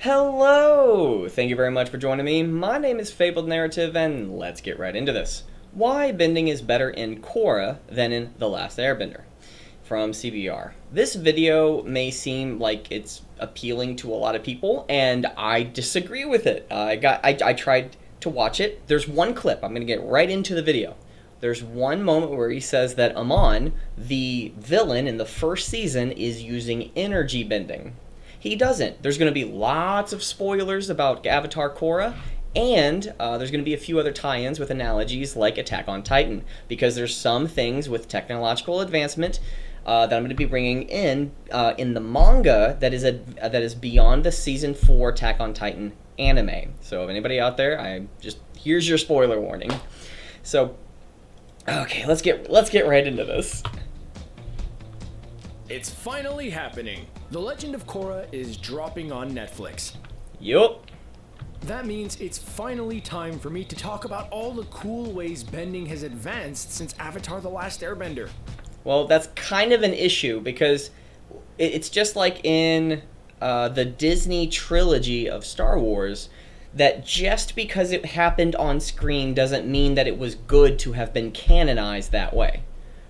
Hello! Thank you very much for joining me. My name is Fabled Narrative, and let's get right into this. Why bending is better in Korra than in The Last Airbender, from CBR. This video may seem like it's appealing to a lot of people, and I disagree with it. I tried to watch it. There's one clip. I'm going to get right into the video. There's one moment where he says that Amon, the villain in the first season, is using energy bending. He doesn't. There's going to be lots of spoilers about Avatar Korra, and there's going to be a few other tie-ins with analogies like Attack on Titan, because there's some things with technological advancement that I'm going to be bringing in the manga that is beyond the Season 4 Attack on Titan anime. So if anybody out there, here's your spoiler warning. So, okay, let's get right into this. It's finally happening. The Legend of Korra is dropping on Netflix. Yup. That means it's finally time for me to talk about all the cool ways bending has advanced since Avatar: The Last Airbender. Well, that's kind of an issue because it's just like in the Disney trilogy of Star Wars, that just because it happened on screen doesn't mean that it was good to have been canonized that way.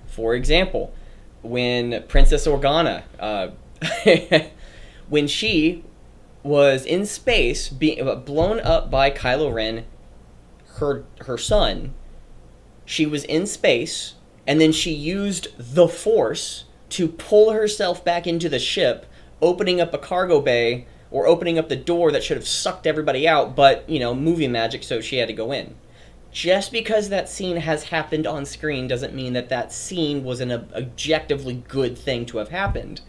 For example, when Princess Organa, when she was in space, being blown up by Kylo Ren, her son, she was in space, and then she used the Force to pull herself back into the ship, opening up a cargo bay, or opening up the door that should have sucked everybody out, but, movie magic, so she had to go in. Just because that scene has happened on screen doesn't mean that scene was an objectively good thing to have happened.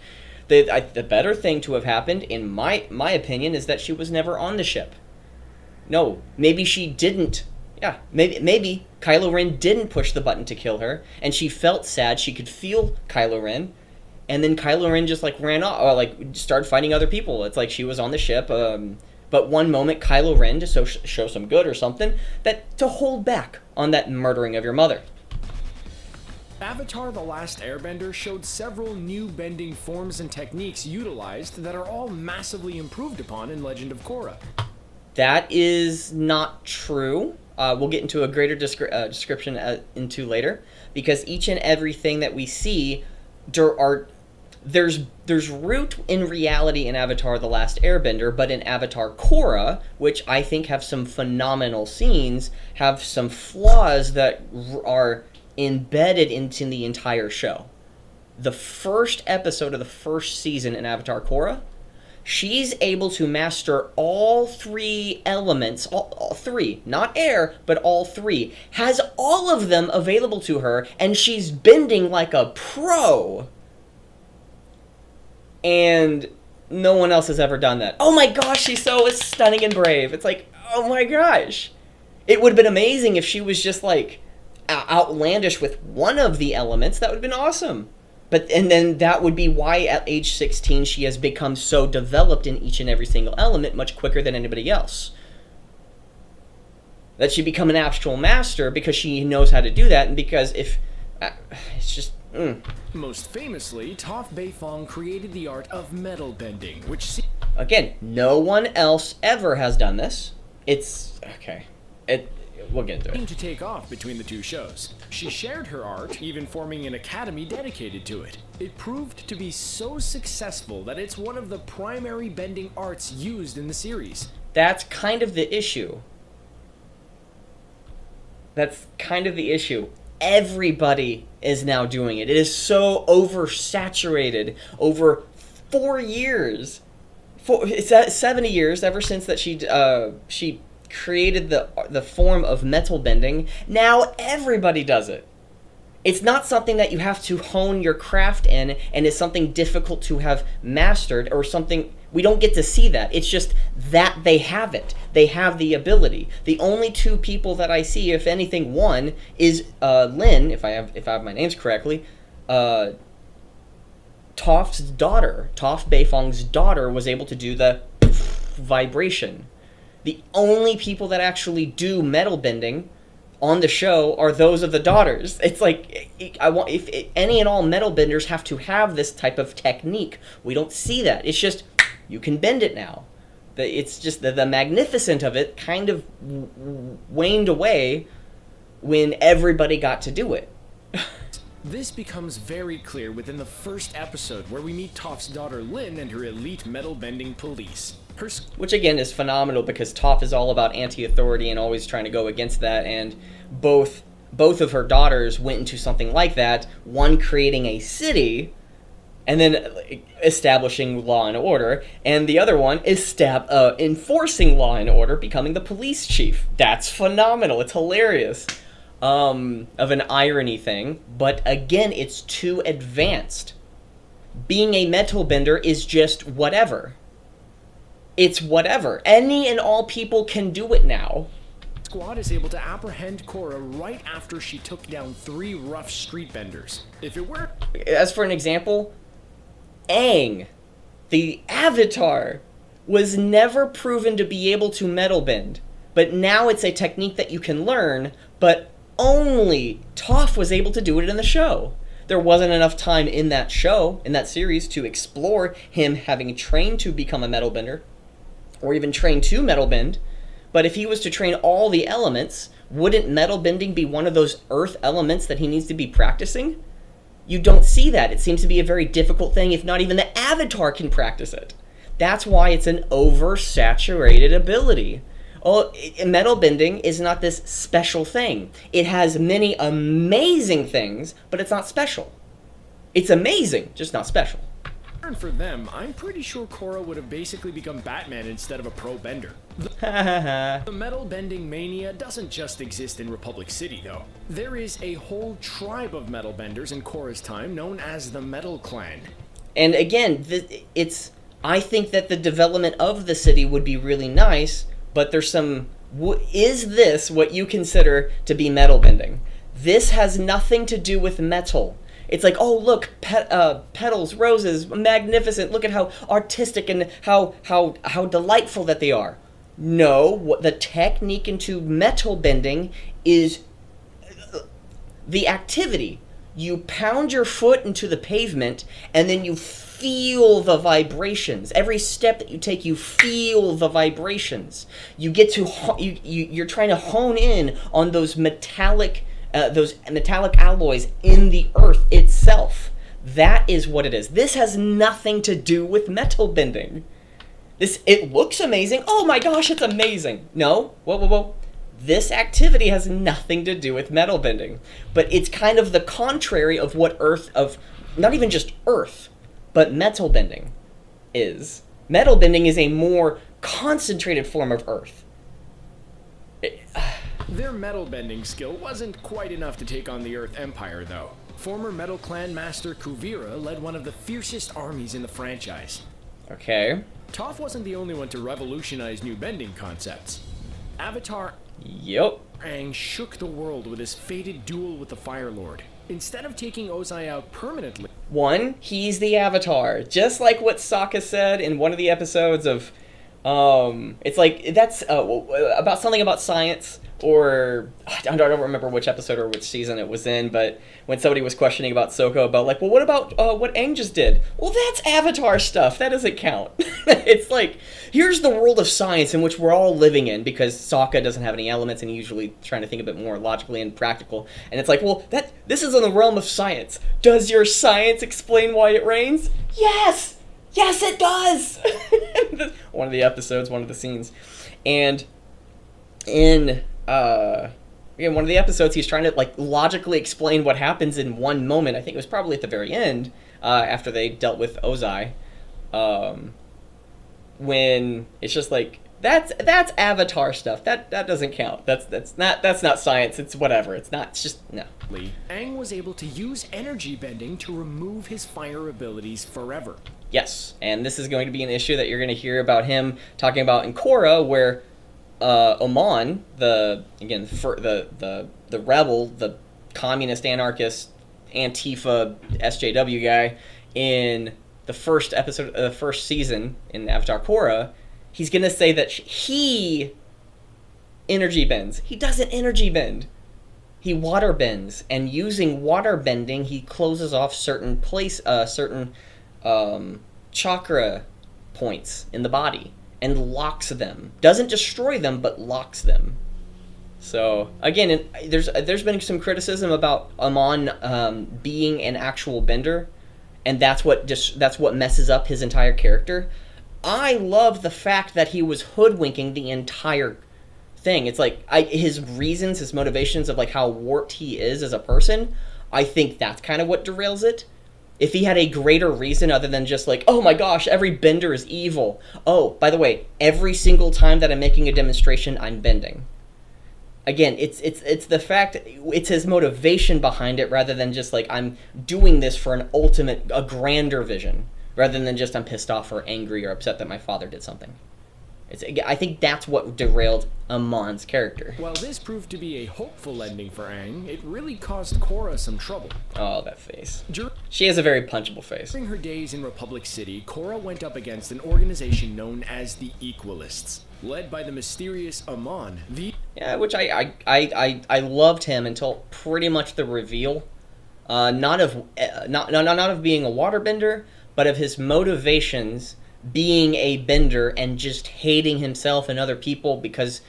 The better thing to have happened, in my opinion, is that she was never on the ship. No, maybe she didn't. Yeah, maybe Kylo Ren didn't push the button to kill her, and she felt sad. She could feel Kylo Ren, and then Kylo Ren just ran off, or started fighting other people. It's like she was on the ship. But one moment, Kylo Ren, to show some good or something, to hold back on that murdering of your mother. Avatar: The Last Airbender showed several new bending forms and techniques utilized that are all massively improved upon in Legend of Korra. That is not true. We'll get into a greater description into later, because each and everything that we see there's root in reality in Avatar: The Last Airbender, but in Avatar Korra, which I think have some phenomenal scenes, have some flaws that are embedded into the entire show. The first episode of the first season in Avatar Korra, she's able to master all three elements, all three, not air, but all three, has all of them available to her, and she's bending like a pro. And no one else has ever done that. Oh my gosh, she's so stunning and brave. It's like, oh my gosh. It would have been amazing if she was just outlandish with one of the elements. That would have been awesome. And then that would be why at age 16 she has become so developed in each and every single element much quicker than anybody else. That she become an actual master because she knows how to do that, and because it's just... Most famously, Toph Beifong created the art of metal bending, which... Again, no one else ever has done this. It's... okay. We'll get into it. ...to take off between the two shows. She shared her art, even forming an academy dedicated to it. It proved to be so successful that it's one of the primary bending arts used in the series. That's kind of the issue. Everybody is now doing it. It is so oversaturated over 4 years. 70 years, ever since that she created the form of metal bending. Now everybody does it. It's not something that you have to hone your craft in, and it's something difficult to have mastered, or something. We don't get to see that. It's just that they have it. They have the ability. The only two people that I see, if anything, one is Lin, if I have my names correctly, Toph's daughter. Toph Beifong's daughter was able to do the vibration. The only people that actually do metal bending on the show are those of the daughters. It's like, if any and all metal benders have to have this type of technique. We don't see that. It's just, you can bend it now. It's just the magnificence of it kind of waned away when everybody got to do it. This becomes very clear within the first episode, where we meet Toph's daughter Lynn and her elite metal bending police. Which again is phenomenal, because Toph is all about anti-authority and always trying to go against that, and both of her daughters went into something like that, one creating a city and then establishing law and order, and the other one is enforcing law and order, becoming the police chief. That's phenomenal. It's hilarious. Of an irony thing, but again, it's too advanced. Being a metal bender is just whatever. It's whatever. Any and all people can do it now. Squad is able to apprehend Korra right after she took down 3 rough street benders. If it were... As for an example, Aang, the Avatar, was never proven to be able to metal bend, but now it's a technique that you can learn, but only Toph was able to do it in the show. There wasn't enough time in that show, in that series, to explore him having trained to become a metal bender, or even trained to metal bend. But if he was to train all the elements, wouldn't metal bending be one of those earth elements that he needs to be practicing? You don't see that. It seems to be a very difficult thing, if not even the Avatar can practice it. That's why it's an oversaturated ability. Oh, metal bending is not this special thing. It has many amazing things, but it's not special. It's amazing, just not special. And for them, I'm pretty sure Korra would have basically become Batman instead of a pro bender. The metal bending mania doesn't just exist in Republic City, though. There is a whole tribe of metal benders in Korra's time known as the Metal Clan. And again, I think that the development of the city would be really nice, but there's some... Is this what you consider to be metal bending? This has nothing to do with metal. It's like, oh, look, petals, roses, magnificent. Look at how artistic and how delightful that they are. No, what the technique into metal bending is the activity. You pound your foot into the pavement, and then you feel the vibrations. Every step that you take, you feel the vibrations. You get to you're trying to hone in on those metallic alloys in the earth itself. That is what it is. This has nothing to do with metal bending. It looks amazing. Oh my gosh, it's amazing. No, whoa. This activity has nothing to do with metal bending, but it's kind of the contrary of what not even just earth, but metal bending is. Metal bending is a more concentrated form of earth. Their metal bending skill wasn't quite enough to take on the Earth Empire, though. Former Metal Clan Master Kuvira led one of the fiercest armies in the franchise. Okay. Toph wasn't the only one to revolutionize new bending concepts. Avatar Aang shook the world with his fated duel with the Fire Lord. Instead of taking Ozai out permanently... One, he's the Avatar. Just like what Sokka said in one of the episodes of... it's like, that's about something about science, or I don't remember which episode or which season it was in, but when somebody was questioning about Sokka about like, well, what about what Aang just did? Well, that's Avatar stuff. That doesn't count. It's like, here's the world of science in which we're all living in, because Sokka doesn't have any elements and usually trying to think a bit more logically and practical. And it's like, well, this is in the realm of science. Does your science explain why it rains? Yes! Yes, it does! One of the episodes, one of the scenes. And in one of the episodes, he's trying to like logically explain what happens in one moment. I think it was probably at the very end, after they dealt with Ozai. When it's just like, that's Avatar stuff. That doesn't count. That's not science. It's whatever. It's just no. Aang was able to use energy bending to remove his fire abilities forever. Yes, and this is going to be an issue that you're going to hear about him talking about in Korra, where Oman, the rebel, the communist, anarchist, Antifa, SJW guy, in the first episode of the first season in Avatar Korra, he's going to say that he energy bends. He doesn't energy bend. He water bends, and using water bending, he closes off certain chakra points in the body, and locks them. Doesn't destroy them, but locks them. So again, there's been some criticism about Amon being an actual bender, and that's what messes up his entire character. I love the fact that he was hoodwinking the entire thing. It's like his reasons, his motivations of like how warped he is as a person. I think that's kind of what derails it. If he had a greater reason other than just like, oh my gosh, every bender is evil. Oh, by the way, every single time that I'm making a demonstration, I'm bending. Again, it's the fact, it's his motivation behind it rather than just like, I'm doing this for a grander vision, rather than just I'm pissed off or angry or upset that my father did something. I think that's what derailed Amon's character. While this proved to be a hopeful ending for Aang, it really caused Korra some trouble. Oh, that face. She has a very punchable face. During her days in Republic City, Korra went up against an organization known as the Equalists, led by the mysterious Amon. Which I loved him until pretty much the reveal, not of being a waterbender, but of his motivations being a bender and just hating himself and other people because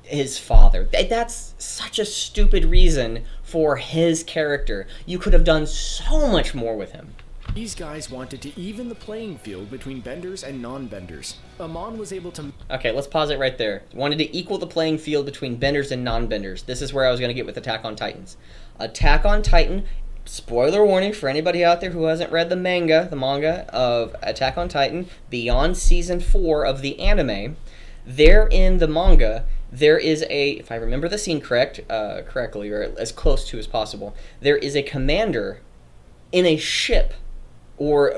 his father. That's such a stupid reason for his character. You could have done so much more with him. These guys wanted to even the playing field between benders and non-benders. Amon was able to... Okay, let's pause it right there. Wanted to equal the playing field between benders and non-benders. This is where I was going to get with Attack on Titans. Attack on Titan... Spoiler warning for anybody out there who hasn't read the manga of Attack on Titan, beyond season 4 of the anime. There in the manga, there is if I remember the scene correctly, or as close to as possible, there is a commander in a ship, or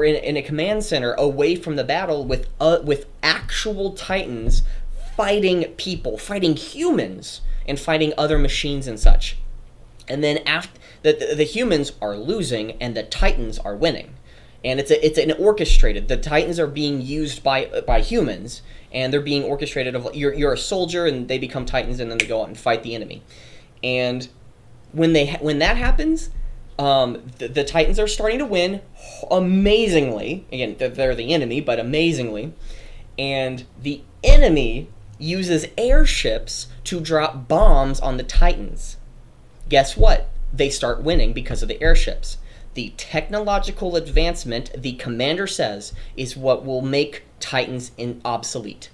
in a command center away from the battle with actual Titans fighting people, fighting humans, and fighting other machines and such. And then after the humans are losing and the Titans are winning, and it's an orchestrated. The Titans are being used by humans, and they're being orchestrated. Of you're a soldier, and they become Titans, and then they go out and fight the enemy. And when that happens, the Titans are starting to win amazingly. Again, they're the enemy, but amazingly, and the enemy uses airships to drop bombs on the Titans. Guess what? They start winning because of the airships. The technological advancement, the commander says, is what will make Titans obsolete.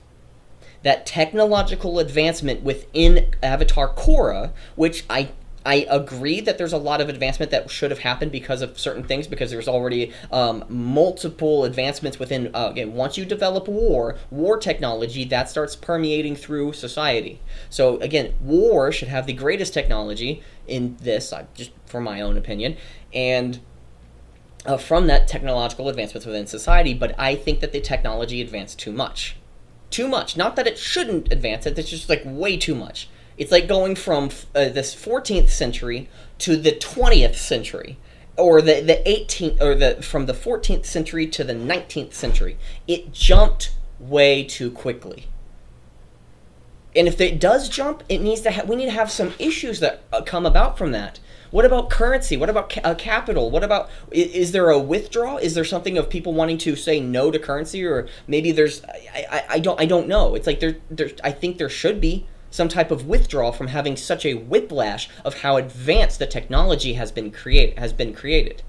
That technological advancement within Avatar Korra, which I agree that there's a lot of advancement that should have happened because of certain things, because there's already multiple advancements within, again, once you develop war technology, that starts permeating through society. So again, war should have the greatest technology in this, just for my own opinion, and from that technological advancements within society, but I think that the technology advanced too much. Too much. Not that it shouldn't advance it, it's just like way too much. It's like going from this 14th century to the 20th century, or the 18th, or from the 14th century to the 19th century. It jumped way too quickly. And if it does jump, we need to have some issues that come about from that. What about currency? What about capital? What about, is there a withdrawal? Is there something of people wanting to say no to currency, or maybe there's, I don't know. It's like I think there should be some type of withdrawal from having such a whiplash of how advanced the technology has been created.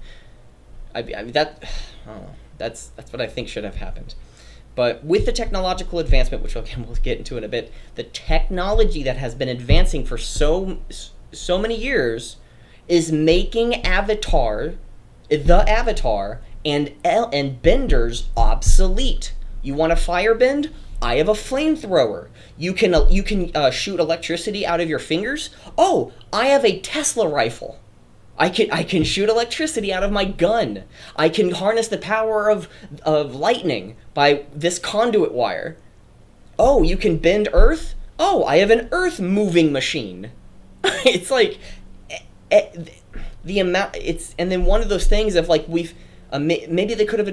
I mean that, I don't know. That's what I think should have happened. But with the technological advancement, which again we'll get into in a bit, the technology that has been advancing for so many years is making the Avatar, and benders obsolete. You want to firebend? I have a flamethrower. You can shoot electricity out of your fingers. Oh, I have a Tesla rifle. I can shoot electricity out of my gun. I can harness the power of lightning by this conduit wire. Oh, you can bend earth? Oh, I have an earth moving machine. It's like the amount. And then one of those things of like maybe they could have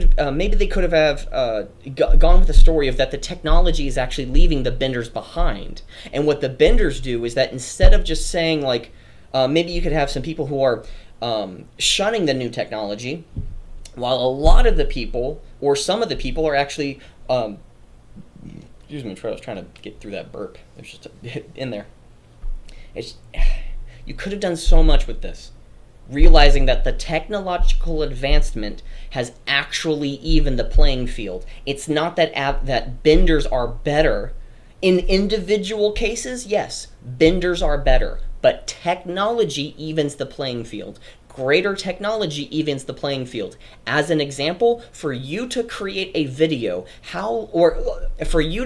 gone with the story of that the technology is actually leaving the benders behind, and what the benders do is that instead of just saying like maybe you could have some people who are shunning the new technology, while a lot of the people or some of the people are actually Excuse me, Troy, I was trying to get through that burp. There's just in there. You could have done so much with this. Realizing that the technological advancement has actually evened the playing field. It's not that benders are better. In individual cases, yes, benders are better. But technology evens the playing field. Greater technology evens the playing field. As an example, for you to create a video, for you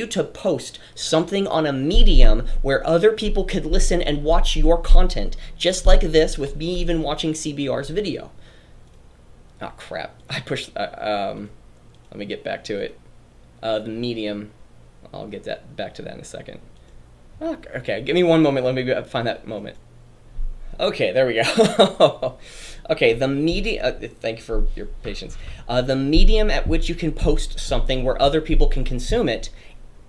to post something on a medium where other people could listen and watch your content, just like this with me even watching CBR's video. Oh crap! I pushed. Let me get back to it. The medium. I'll get back to that in a second. Okay, give me one moment. Let me find that moment. Okay, there we go. Okay, the medium... thank you for your patience. The medium at which you can post something where other people can consume it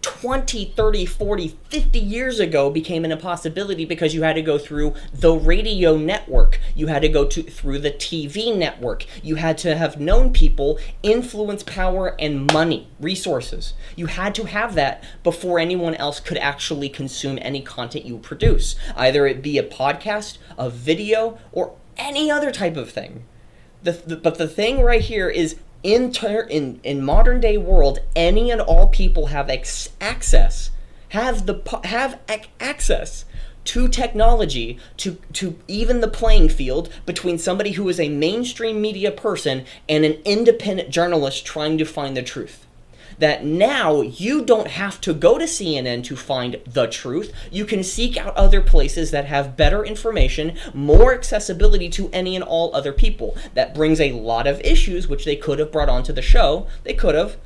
20, 30, 40, 50 years ago became an impossibility because you had to go through the radio network. You had to go through the TV network. You had to have known people, influence, power, and money, resources. You had to have that before anyone else could actually consume any content you produce, either it be a podcast, a video, or any other type of thing. But the thing right here is in modern day world, any and all people have access to technology to even the playing field between somebody who is a mainstream media person and an independent journalist trying to find the truth. That now you don't have to go to CNN to find the truth. You can seek out other places that have better information, more accessibility to any and all other people. That brings a lot of issues which they could have brought onto the show. They could have.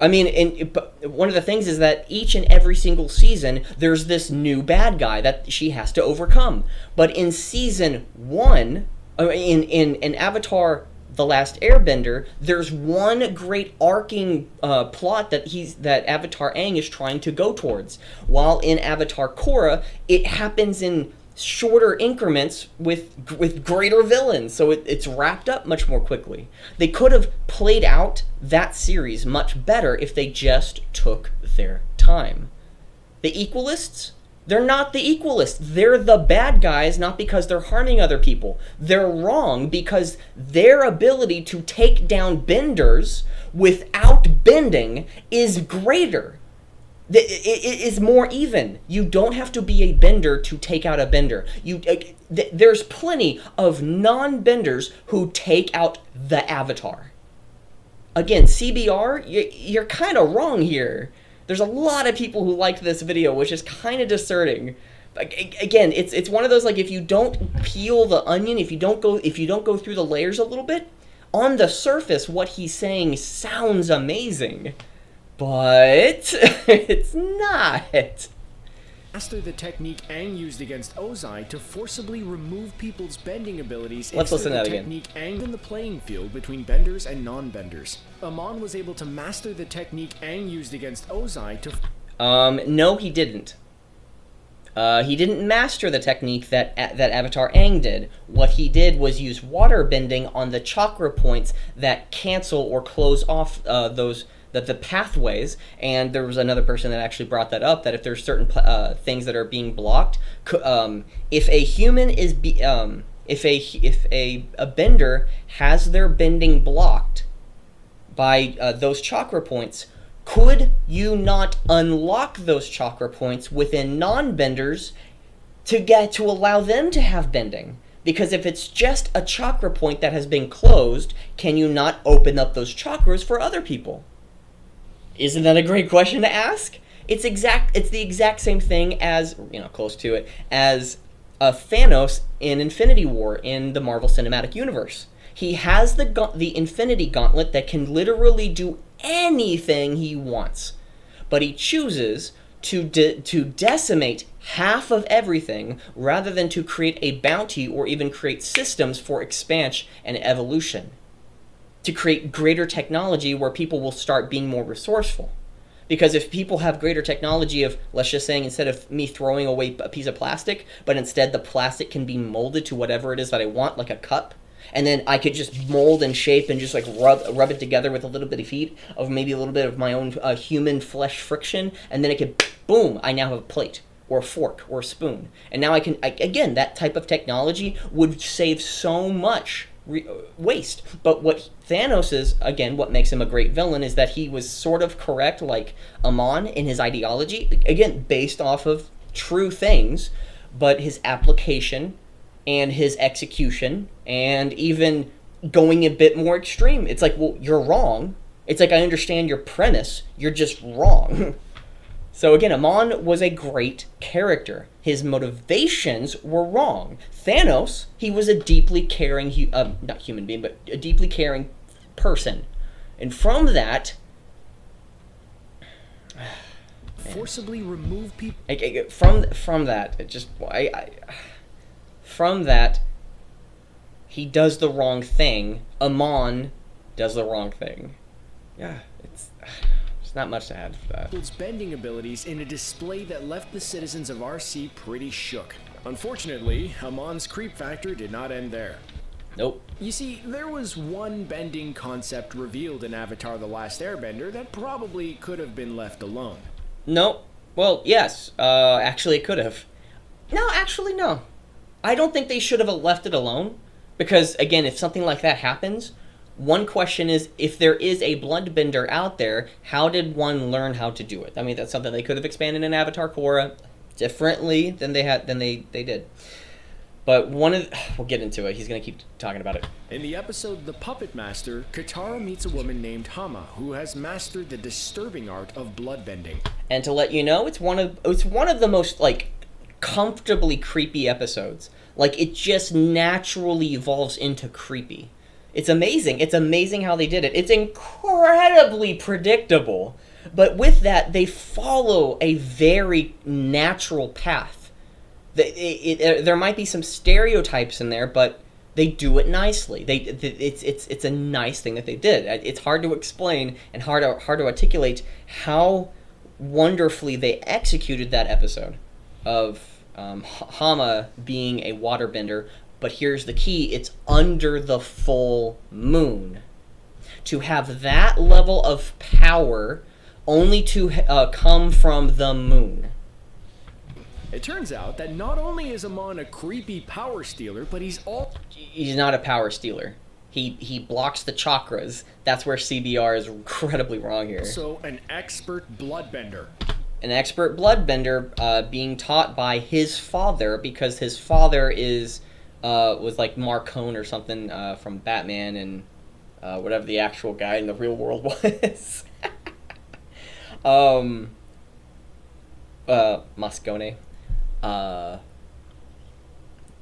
I mean, one of the things is that each and every single season, there's this new bad guy that she has to overcome. But in season 1, in Avatar The Last Airbender, there's one great arcing plot that Avatar Aang is trying to go towards. While in Avatar Korra, it happens in shorter increments with greater villains, so it's wrapped up much more quickly. They could have played out that series much better if they just took their time. The Equalists? They're not the Equalists. They're the bad guys, not because they're harming other people. They're wrong because their ability to take down benders without bending is greater. It is more even. You don't have to be a bender to take out a bender. There's plenty of non-benders who take out the Avatar. Again, CBR, you're kind of wrong here. There's a lot of people who liked this video, which is kind of discerning. Again, it's one of those, like, if you don't peel the onion, if you don't go through the layers a little bit, on the surface, what he's saying sounds amazing, but it's not. Master the technique Aang used against Ozai to forcibly remove people's bending abilities. Let's listen to that again. Technique Aang in the playing field between benders and non-benders. Amon was able to master the technique Aang used against Ozai to... No, he didn't. He didn't master the technique that Avatar Aang did. What he did was use water bending on the chakra points that cancel or close off the pathways, and there was another person that actually brought that up, that if there's certain things that are being blocked, if a human is if a bender has their bending blocked by those chakra points, could you not unlock those chakra points within non-benders to allow them to have bending? Because if it's just a chakra point that has been closed, can you not open up those chakras for other people? Isn't that a great question to ask? It's the exact same thing as, close to it, as Thanos in Infinity War in the Marvel Cinematic Universe. He has the Infinity Gauntlet that can literally do anything he wants, but he chooses to decimate half of everything rather than to create a bounty or even create systems for expansion and evolution, to create greater technology where people will start being more resourceful. Because if people have greater technology of, let's just saying, instead of me throwing away a piece of plastic, but instead the plastic can be molded to whatever it is that I want, like a cup, And then I could just mold and shape and just like rub it together with a little bit of heat, of maybe a little bit of my own human flesh friction, and then it could, boom, I now have a plate or a fork or a spoon. And now again, that type of technology would save so much waste. But what Thanos is, again, what makes him a great villain is that he was sort of correct, like Amon, in his ideology, again, based off of true things, but his application and his execution, and even going a bit more extreme. It's like, well, you're wrong. It's like, I understand your premise, you're just wrong. So again, Amon was a great character. His motivations were wrong. Thanos, he was a deeply caring, not human being, but a deeply caring person. And from that... forcibly remove people... From that, he does the wrong thing. Amon does the wrong thing. Yeah, it's... There's not much to add for that. Its bending abilities in a display that left the citizens of RC pretty shook. Unfortunately, Amon's creep factor did not end there. Nope. You see, there was one bending concept revealed in Avatar: The Last Airbender that probably could have been left alone. Nope. Well, yes. Actually, it could have. No, actually, no. I don't think they should have left it alone. Because, again, if something like that happens... One question is, if there is a bloodbender out there, how did one learn how to do it? I mean, that's something they could have expanded in Avatar Korra differently than they did. But we'll get into it. He's going to keep talking about it. In the episode The Puppet Master, Katara meets a woman named Hama, who has mastered the disturbing art of bloodbending. And to let you know, it's one of the most, like, comfortably creepy episodes. Like, it just naturally evolves into creepy. It's amazing. It's amazing how they did it. It's incredibly predictable. But with that, they follow a very natural path. There might be some stereotypes in there, but they do it nicely. It's a nice thing that they did. It's hard to explain and hard to articulate how wonderfully they executed that episode of Hama being a waterbender. But here's the key, it's under the full moon. To have that level of power only to come from the moon. It turns out that not only is Amon a creepy power stealer, but he's not a power stealer. He blocks the chakras. That's where CBR is incredibly wrong here. Also an expert bloodbender. An expert bloodbender being taught by his father, because his father was like Marcone or something from Batman and whatever the actual guy in the real world was. Moscone. Man,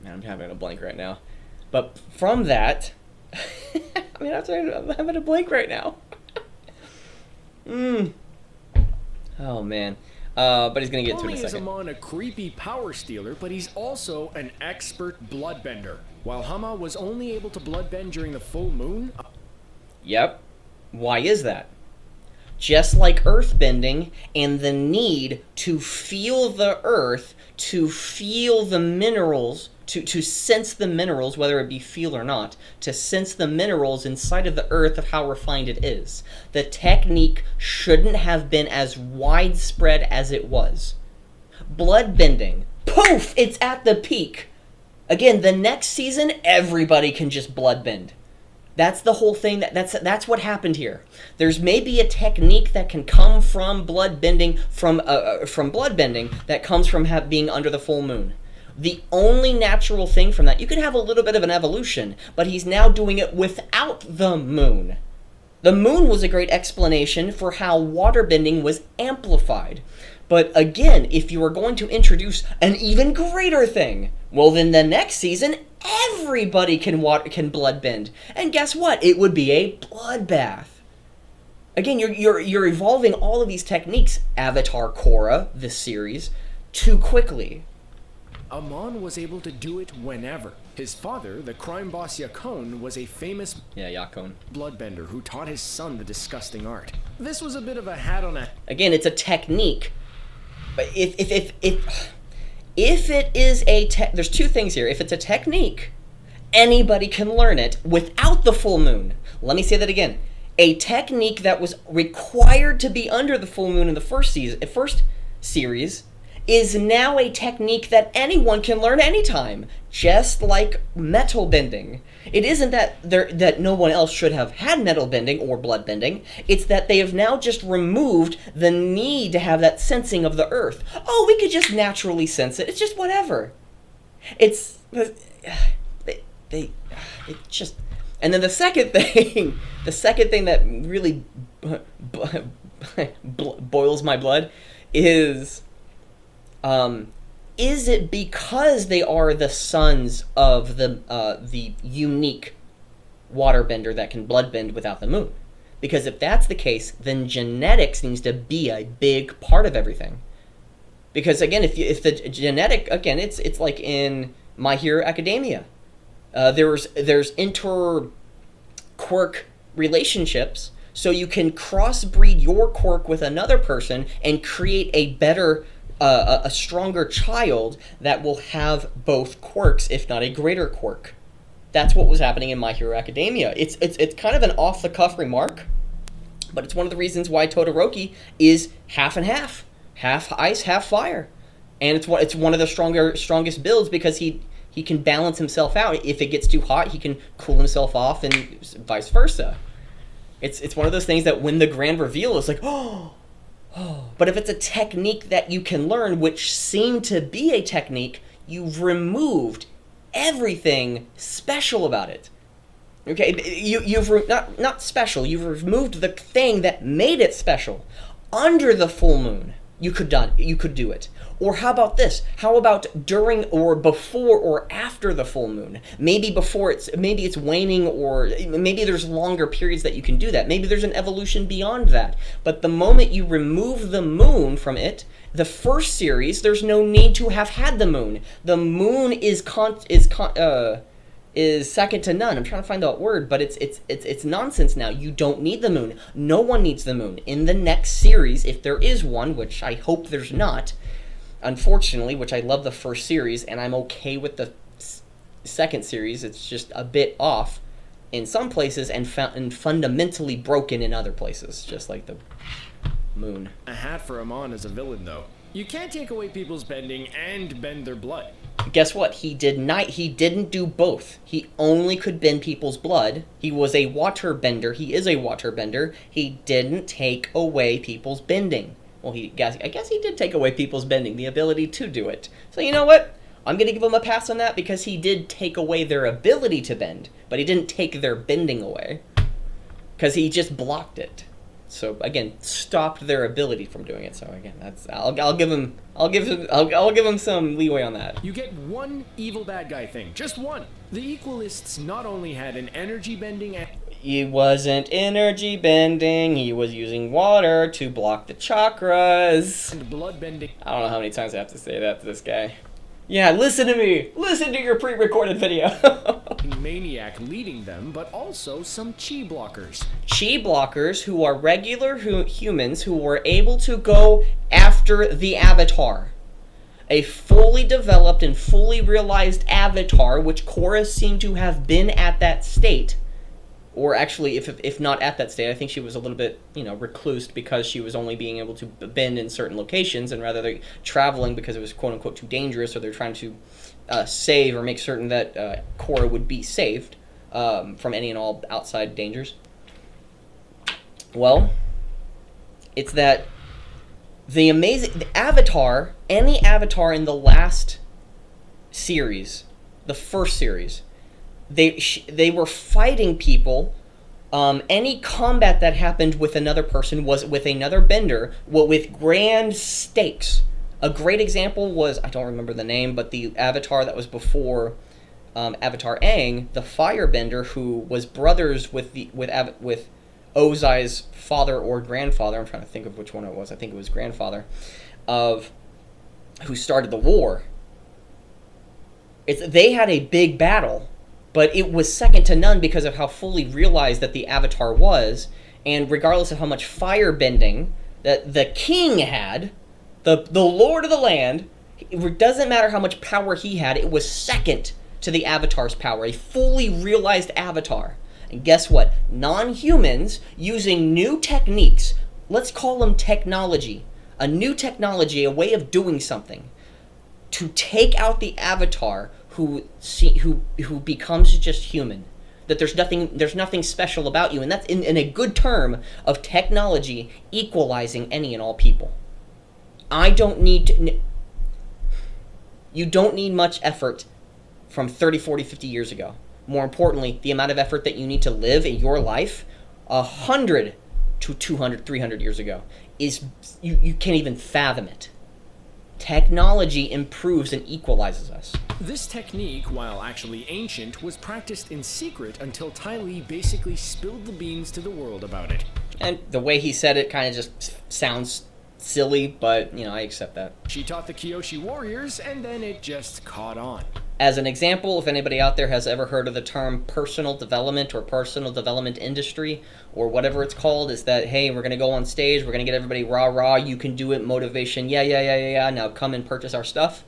I'm having a blank right now. But from that, I'm having a blank right now. Oh man. But he's going to get to it in a second. Not only is Amon a creepy power stealer, but he's also an expert bloodbender. While Hama was only able to bloodbend during the full moon... Yep. Why is that? Just like earthbending and the need to feel the earth, to feel the minerals, to sense the minerals, whether it be feel or not, to sense the minerals inside of the earth of how refined it is. The technique shouldn't have been as widespread as it was. Bloodbending. Poof! It's at the peak. Again, the next season, everybody can just bloodbend. That's the whole thing. That's what happened here. There's maybe a technique that can come from bloodbending, from bloodbending, that comes from being under the full moon. The only natural thing from that, you could have a little bit of an evolution, but he's now doing it without the moon. The moon was a great explanation for how waterbending was amplified. But again, if you were going to introduce an even greater thing, well then the next season, everybody can bloodbend. And guess what? It would be a bloodbath. Again, you're evolving all of these techniques, Avatar Korra, this series, too quickly. Amon was able to do it whenever. His father, the crime boss Yakon, was a famous bloodbender who taught his son the disgusting art. This was a bit of a hat on a... Again, it's a technique. But if it is a... There's two things here. If it's a technique, anybody can learn it without the full moon. Let me say that again. A technique that was required to be under the full moon in the first series is now a technique that anyone can learn anytime, just like metal bending. It isn't that no one else should have had metal bending or blood bending. It's that they have now just removed the need to have that sensing of the earth. Oh, we could just naturally sense it. It's just whatever. It's it just. And then the second thing that really boils my blood is it because they are the sons of the unique waterbender that can bloodbend without the moon? Because if that's the case, then genetics needs to be a big part of everything. Because again, if the genetic, again, it's like in My Hero Academia. There's inter-quirk relationships, so you can crossbreed your quirk with another person and create a better, a stronger child that will have both quirks, if not a greater quirk. That's what was happening in My Hero Academia. It's kind of an off-the-cuff remark, but it's one of the reasons why Todoroki is half and half ice, half fire, and it's one of the strongest builds because he can balance himself out. If it gets too hot, he can cool himself off, and vice versa. It's one of those things that when the grand reveal is like, oh. But if it's a technique that you can learn, which seemed to be a technique, you've removed everything special about it. Okay, you've not special. You've removed the thing that made it special. Under the full moon, you could do it. Or how about this? How about during or before or after the full moon? Maybe it's waning, or maybe there's longer periods that you can do that. Maybe there's an evolution beyond that. But the moment you remove the moon from it, the first series, there's no need to have had the moon. The moon is second to none. I'm trying to find that word, but it's nonsense now. You don't need the moon. No one needs the moon. In the next series, if there is one, which I hope there's not, unfortunately, which I love the first series, and I'm okay with the second series, it's just a bit off in some places and fundamentally broken in other places, just like the moon. A hat for Amon as a villain, though. You can't take away people's bending and bend their blood. Guess what? He didn't do both. He only could bend people's blood. He was a water bender. He is a water bender. He didn't take away people's bending. Well, I guess he did take away people's bending, the ability to do it. So you know what? I'm going to give him a pass on that because he did take away their ability to bend, but he didn't take their bending away because he just blocked it. So again, stopped their ability from doing it. So again, I'll give him some leeway on that. You get one evil bad guy thing, just one. The Equalists not only had an energy bending and he wasn't energy bending, he was using water to block the chakras. And blood bending. I don't know how many times I have to say that to this guy. Yeah, listen to me! Listen to your pre-recorded video! Maniac leading them, but also some chi blockers. Chi blockers who are regular humans who were able to go after the Avatar. A fully developed and fully realized Avatar, which Korra seemed to have been at that state. Or actually, if not at that state, I think she was a little bit, reclused because she was only being able to bend in certain locations, and rather than traveling because it was quote-unquote too dangerous, or they're trying to save or make certain that Korra would be saved from any and all outside dangers. Well, it's that the Avatar, any Avatar in the last series, the first series, they were fighting people. Any combat that happened with another person was with another bender, with grand stakes. A great example was, I don't remember the name, but the Avatar that was before Avatar Aang, the firebender, who was brothers with Ozai's father or grandfather. I'm trying to think of which one it was. I think it was grandfather, who started the war. They had a big battle, but it was second to none because of how fully realized that the Avatar was, and regardless of how much firebending that the king had, the lord of the land, it doesn't matter how much power he had, it was second to the avatar's power, a fully realized avatar. And guess what? Non-humans using new techniques, let's call them technology, a new technology, a way of doing something, to take out the avatar who becomes just human. That there's nothing special about you, and that's in a good term of technology equalizing any and all people. You don't need much effort from 30, 40, 50 years ago. More importantly, the amount of effort that you need to live in your life 100 to 200, 300 years ago is, you can't even fathom it. Technology improves and equalizes us. This technique, while actually ancient, was practiced in secret until Ty Lee basically spilled the beans to the world about it. And the way he said it kind of just sounds silly, but, I accept that. She taught the Kyoshi warriors, and then it just caught on. As an example, if anybody out there has ever heard of the term personal development or personal development industry or whatever it's called, is that, hey, we're going to go on stage, we're going to get everybody rah, you can do it, motivation, yeah, now come and purchase our stuff.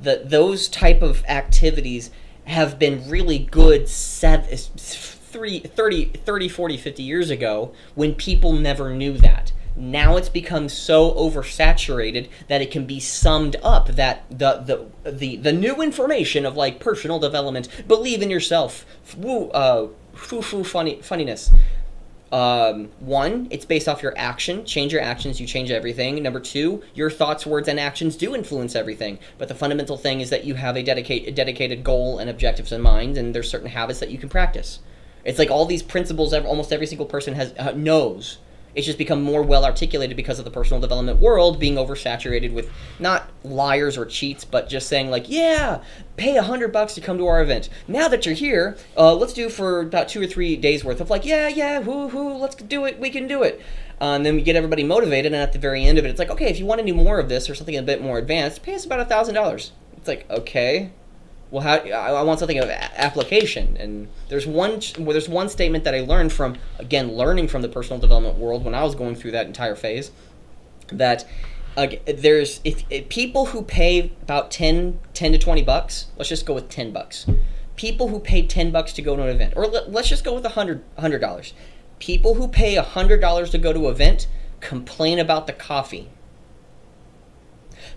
Those type of activities have been really good 30, 40, 50 years ago when people never knew that. Now it's become so oversaturated that it can be summed up that the new information of like personal development, believe in yourself, funniness. One, it's based off your action. Change your actions, you change everything. Number two, your thoughts, words, and actions do influence everything. But the fundamental thing is that you have a dedicated goal and objectives in mind, and there's certain habits that you can practice. It's like all these principles almost every single person knows. It's just become more well articulated because of the personal development world being oversaturated with not liars or cheats, but just saying like, yeah, pay $100 to come to our event. Now that you're here, let's do for about 2 or 3 days worth of like, yeah, woo, let's do it, we can do it. And then we get everybody motivated, and at the very end of it, it's like, okay, if you want to do more of this or something a bit more advanced, pay us about $1,000. It's like, okay. Well, I want something of application, and there's one statement that I learned from, again, learning from the personal development world when I was going through that entire phase, that there's if people who pay about 10 to $20, let's just go with $10. People who pay $10 to go to an event, or let's just go with $100. People who pay $100 to go to an event complain about the coffee.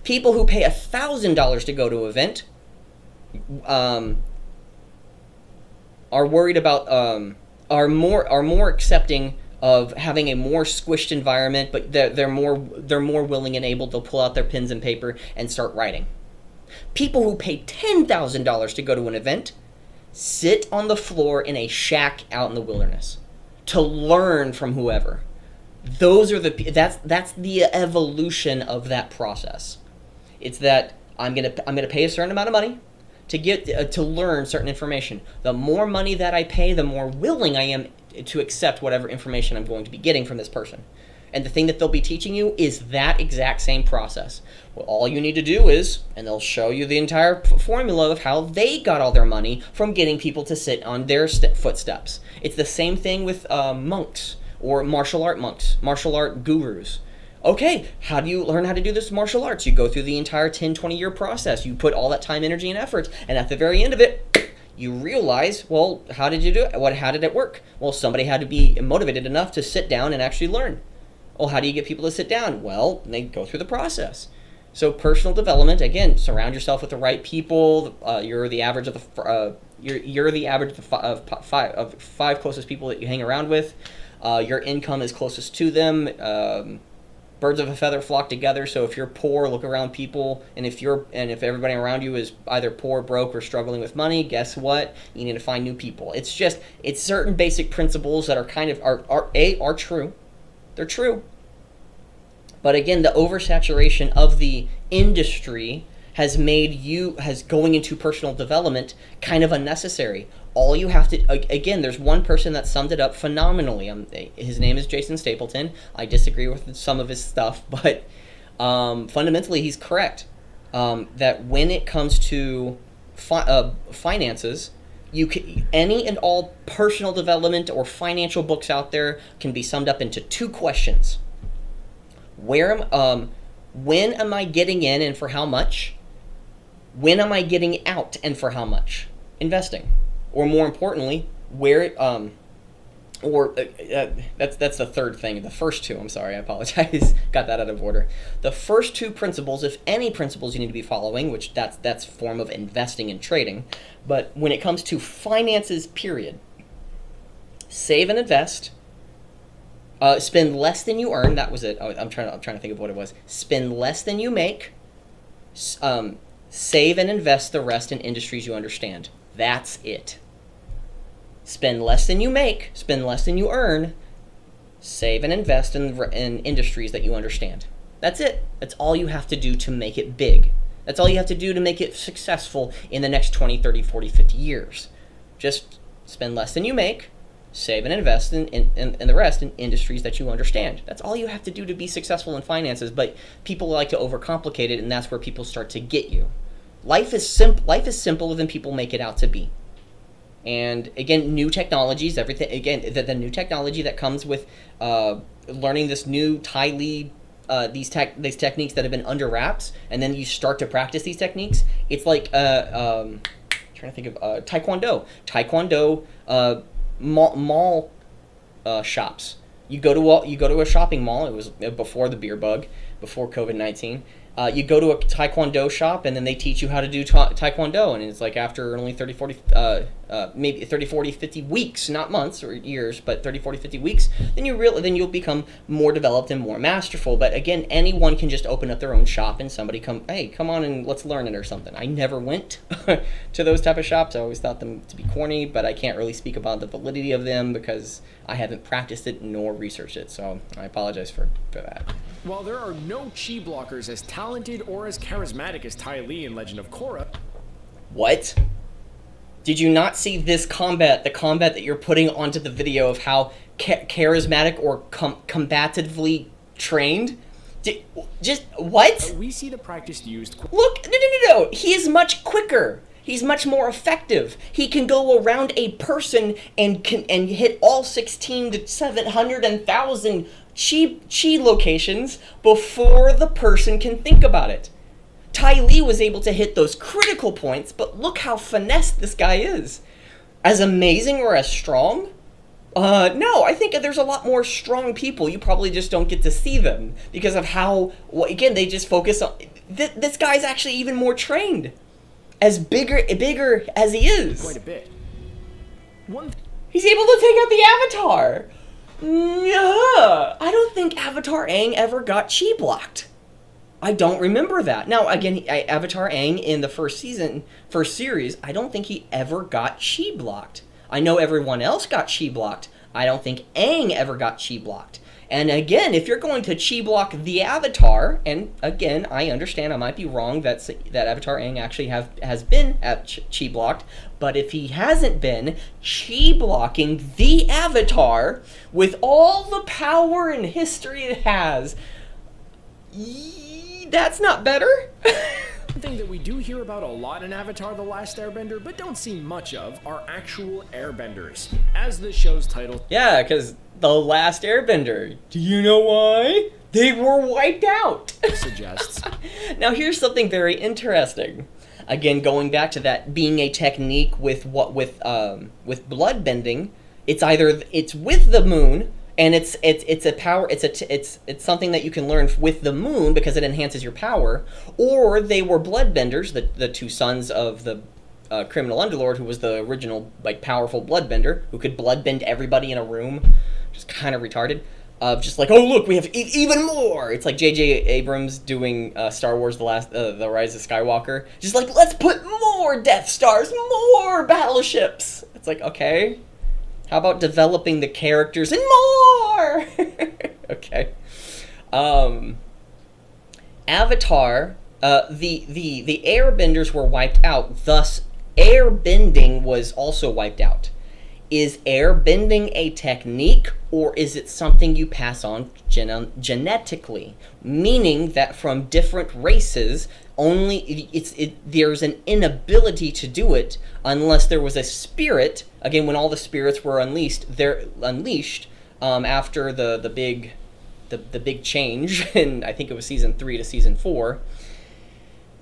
People who pay $1,000 to go to an event are worried about are more accepting of having a more squished environment, but they're more willing and able to pull out their pens and paper and start writing. People who pay $10,000 to go to an event sit on the floor in a shack out in the wilderness to learn from whoever. That's the evolution of that process. It's that I'm gonna pay a certain amount of money to get to learn certain information. The more money that I pay, the more willing I am to accept whatever information I'm going to be getting from this person. And the thing that they'll be teaching you is that exact same process. Well, all you need to do is, and they'll show you the entire formula of how they got all their money from getting people to sit on their footsteps. It's the same thing with monks or martial art monks, martial art gurus. Okay, how do you learn how to do this martial arts? You go through the entire 10, 20-year process. You put all that time, energy, and effort, and at the very end of it, you realize, well, how did you do it? How did it work? Well, somebody had to be motivated enough to sit down and actually learn. Well, how do you get people to sit down? Well, they go through the process. So personal development, again, surround yourself with the right people. You're the average of the five closest people that you hang around with. Your income is closest to them. Birds of a feather flock together. So if you're poor, look around people, and if everybody around you is either poor, broke, or struggling with money, guess what? You need to find new people. It's certain basic principles that are kind of are true. They're true. But again, the oversaturation of the industry has going into personal development kind of unnecessary. All you have to, again, there's one person that summed it up phenomenally. His name is Jason Stapleton. I disagree with some of his stuff, but fundamentally he's correct. That when it comes to finances, any and all personal development or financial books out there can be summed up into 2 questions. When am I getting in and for how much? When am I getting out and for how much? investing, or more importantly, that's the third thing. The first two, I'm sorry, I apologize, got that out of order. The first two principles, if any principles you need to be following, which that's form of investing and trading, but when it comes to finances, period, save and invest. Spend less than you earn. That was it. I'm trying to think of what it was. Spend less than you make. Save and invest the rest in industries you understand. That's it. Spend less than you make. Spend less than you earn. Save and invest in industries that you understand. That's it. That's all you have to do to make it big. That's all you have to do to make it successful in the next 20, 30, 40, 50 years. Just spend less than you make. Save and invest in the rest in industries that you understand. That's all you have to do to be successful in finances, but people like to overcomplicate it, and that's where people start to get you. Life is simpler than people make it out to be. And again, new technologies, everything, again, the new technology that comes with learning this new Ty Lee, these techniques that have been under wraps, and then you start to practice these techniques, it's like, trying to think of Taekwondo. Mall shops. You go to a shopping mall. It was before the beer bug, before COVID-19. You go to a Taekwondo shop, and then they teach you how to do Taekwondo, and it's like after only 30, 40, maybe 30, 40, 50 weeks, not months or years, but 30, 40, 50 weeks, then you'll become more developed and more masterful. But again, anyone can just open up their own shop, and somebody come on and let's learn it or something. I never went to those type of shops. I always thought them to be corny, but I can't really speak about the validity of them because I haven't practiced it nor researched it, so I apologize for that. While there are no chi blockers as talented or as charismatic as Ty Lee in Legend of Korra... What? Did you not see this combat, the combat that you're putting onto the video of how charismatic or combatively trained? What? We see the practice used... Look, no. He is much quicker. He's much more effective. He can go around a person and hit all 16 to 700 and 1,000 chi locations before the person can think about it. Ty Lee was able to hit those critical points, but look how finessed this guy is. As amazing or as strong? No, I think there's a lot more strong people. You probably just don't get to see them because of how, again, they just focus on... This guy's actually even more trained. As bigger as he is. Quite a bit. He's able to take out the Avatar. Yeah. I don't think Avatar Aang ever got chi blocked. I don't remember that. Now, again, Avatar Aang in the first series, I don't think he ever got chi blocked. I know everyone else got chi blocked. I don't think Aang ever got chi blocked. And again, if you're going to chi block the Avatar, and again, I understand I might be wrong that Avatar Aang actually has been chi blocked, but if he hasn't been chi blocking the Avatar with all the power and history it has, that's not better. One thing that we do hear about a lot in Avatar: The Last Airbender, but don't see much of, are actual airbenders, as the show's title. Yeah, because The Last Airbender. Do you know why? They were wiped out. Suggests. Now here's something very interesting. Again, going back to that being a technique with blood bending, it's with the moon. And it's a power. It's something that you can learn with the moon because it enhances your power. Or they were bloodbenders, the two sons of the criminal underlord, who was the original powerful bloodbender, who could bloodbend everybody in a room, just kind of retarded. Just like, oh look, we have even more. It's like J.J. Abrams doing Star Wars: The Rise of Skywalker. Just like, let's put more Death Stars, more battleships. It's like, okay. How about developing the characters and more? Okay. Avatar, the airbenders were wiped out, thus airbending was also wiped out. Is airbending a technique, or is it something you pass on genetically? Meaning that from different races, there's an inability to do it unless there was a spirit. Again, when all the spirits were unleashed, after the big change in, I think it was season 3 to season 4.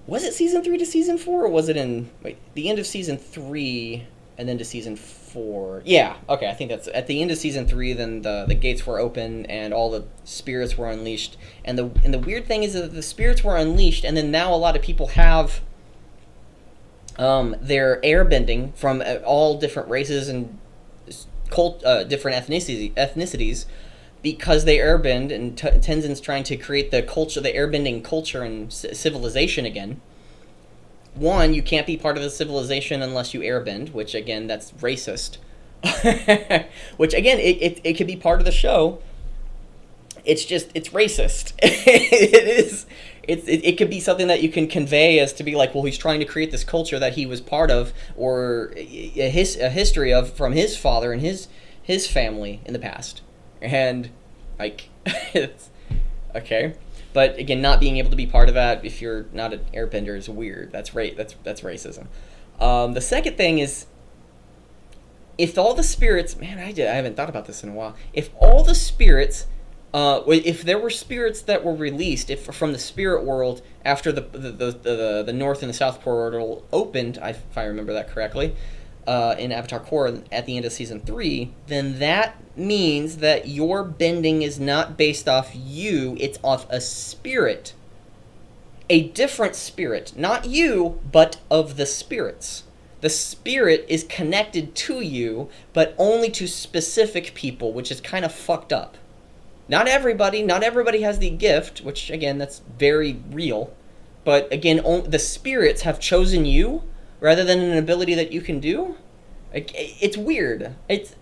Was it season 3 to season 4, or was it in the end of season 3 and then to season 4? Yeah, okay, I think that's at the end of season 3. Then the gates were open and all the spirits were unleashed. And the weird thing is that the spirits were unleashed, and then now a lot of people have their airbending from all different races and different ethnicities. Because they airbend, and Tenzin's trying to create the culture, the airbending culture and civilization again. One, you can't be part of the civilization unless you airbend, which again, that's racist. Which again, it could be part of the show. It's just, it's racist. It could be something that you can convey as to be like, well, he's trying to create this culture that he was part of, or a history of from his father and his family in the past. And, like, it's okay. But, again, not being able to be part of that if you're not an airbender is weird. That's racism. The second thing is, if all the spirits... Man, I haven't thought about this in a while. If all the spirits... if there were spirits that were released from the spirit world after the North and the South portal opened, if I remember that correctly... in Avatar Korra at the end of season 3, then that means that your bending is not based off you, it's off a spirit. A different spirit. Not you, but of the spirits. The spirit is connected to you, but only to specific people, which is kind of fucked up. Not everybody has the gift, which, again, that's very real. But, again, the spirits have chosen you, rather than an ability that you can do? It's weird. It's...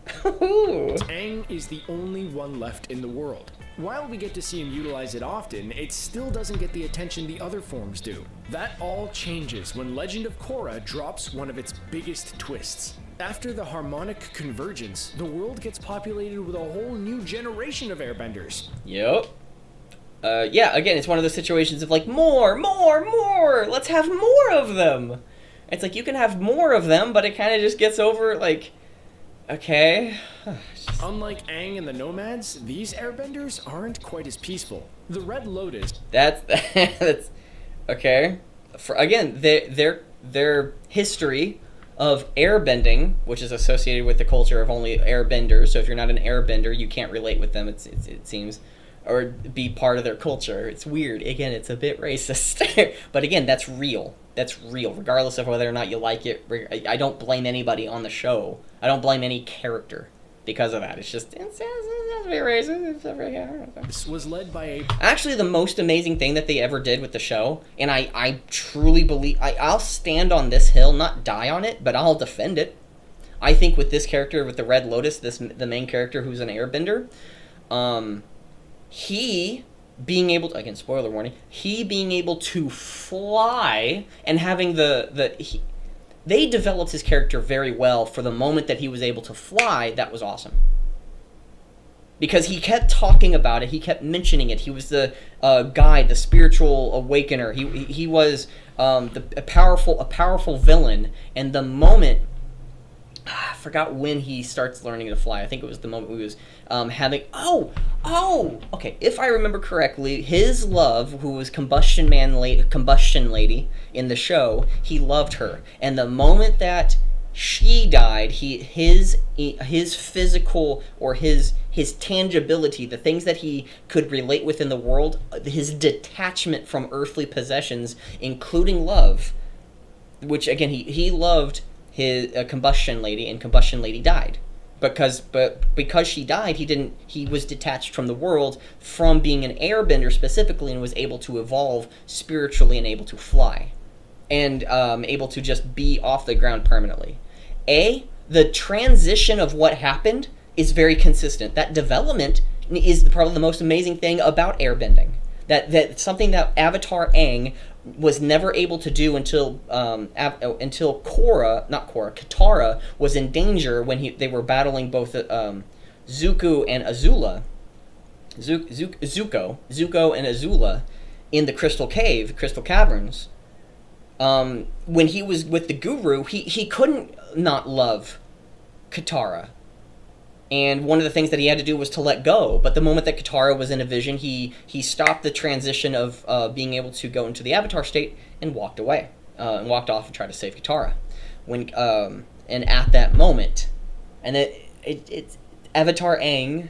Aang is the only one left in the world. While we get to see him utilize it often, it still doesn't get the attention the other forms do. That all changes when Legend of Korra drops one of its biggest twists. After the harmonic convergence, the world gets populated with a whole new generation of airbenders. Yep. Yeah, again, it's one of those situations of like, more, let's have more of them. It's like, you can have more of them, but it kind of just gets over, like, okay. Unlike Aang and the Nomads, these airbenders aren't quite as peaceful. The Red Lotus... That's okay. Again, their history of airbending, which is associated with the culture of only airbenders, so if you're not an airbender, you can't relate with them, it seems. Or be part of their culture. It's weird. Again, it's a bit racist. But again, that's real. That's real. Regardless of whether or not you like it. I don't blame anybody on the show. I don't blame any character because of that. It's just, it's a bit racist. This was led by a... Actually, the most amazing thing that they ever did with the show, and I truly believe... I'll stand on this hill, not die on it, but I'll defend it. I think with this character, with the Red Lotus, the main character who's an airbender, he being able to, again, spoiler warning, he being able to fly and having they developed his character very well for the moment that he was able to fly. That was awesome. Because he kept talking about it, he kept mentioning it. He was the guide, the spiritual awakener. He was a powerful villain. And the moment, I forgot when he starts learning to fly. I think it was the moment he was having... Okay, if I remember correctly, his love, who was Combustion Lady in the show, he loved her. And the moment that she died, his physical, or his tangibility, the things that he could relate with in the world, his detachment from earthly possessions, including love, which, again, he loved his Combustion Lady, and Combustion Lady died. Because she died, he was detached from the world, from being an airbender specifically, and was able to evolve spiritually and able to fly. And able to just be off the ground permanently. The transition of what happened is very consistent. That development is probably the most amazing thing about airbending. That's something that Avatar Aang was never able to do until Katara was in danger when they were battling both Zuko and Azula. Zuko and Azula in the Crystal Caverns. When he was with the Guru, he couldn't not love Katara. And one of the things that he had to do was to let go. But the moment that Katara was in a vision, he stopped the transition of being able to go into the Avatar state and walked away. And walked off and tried to save Katara. And at that moment, and it Avatar Aang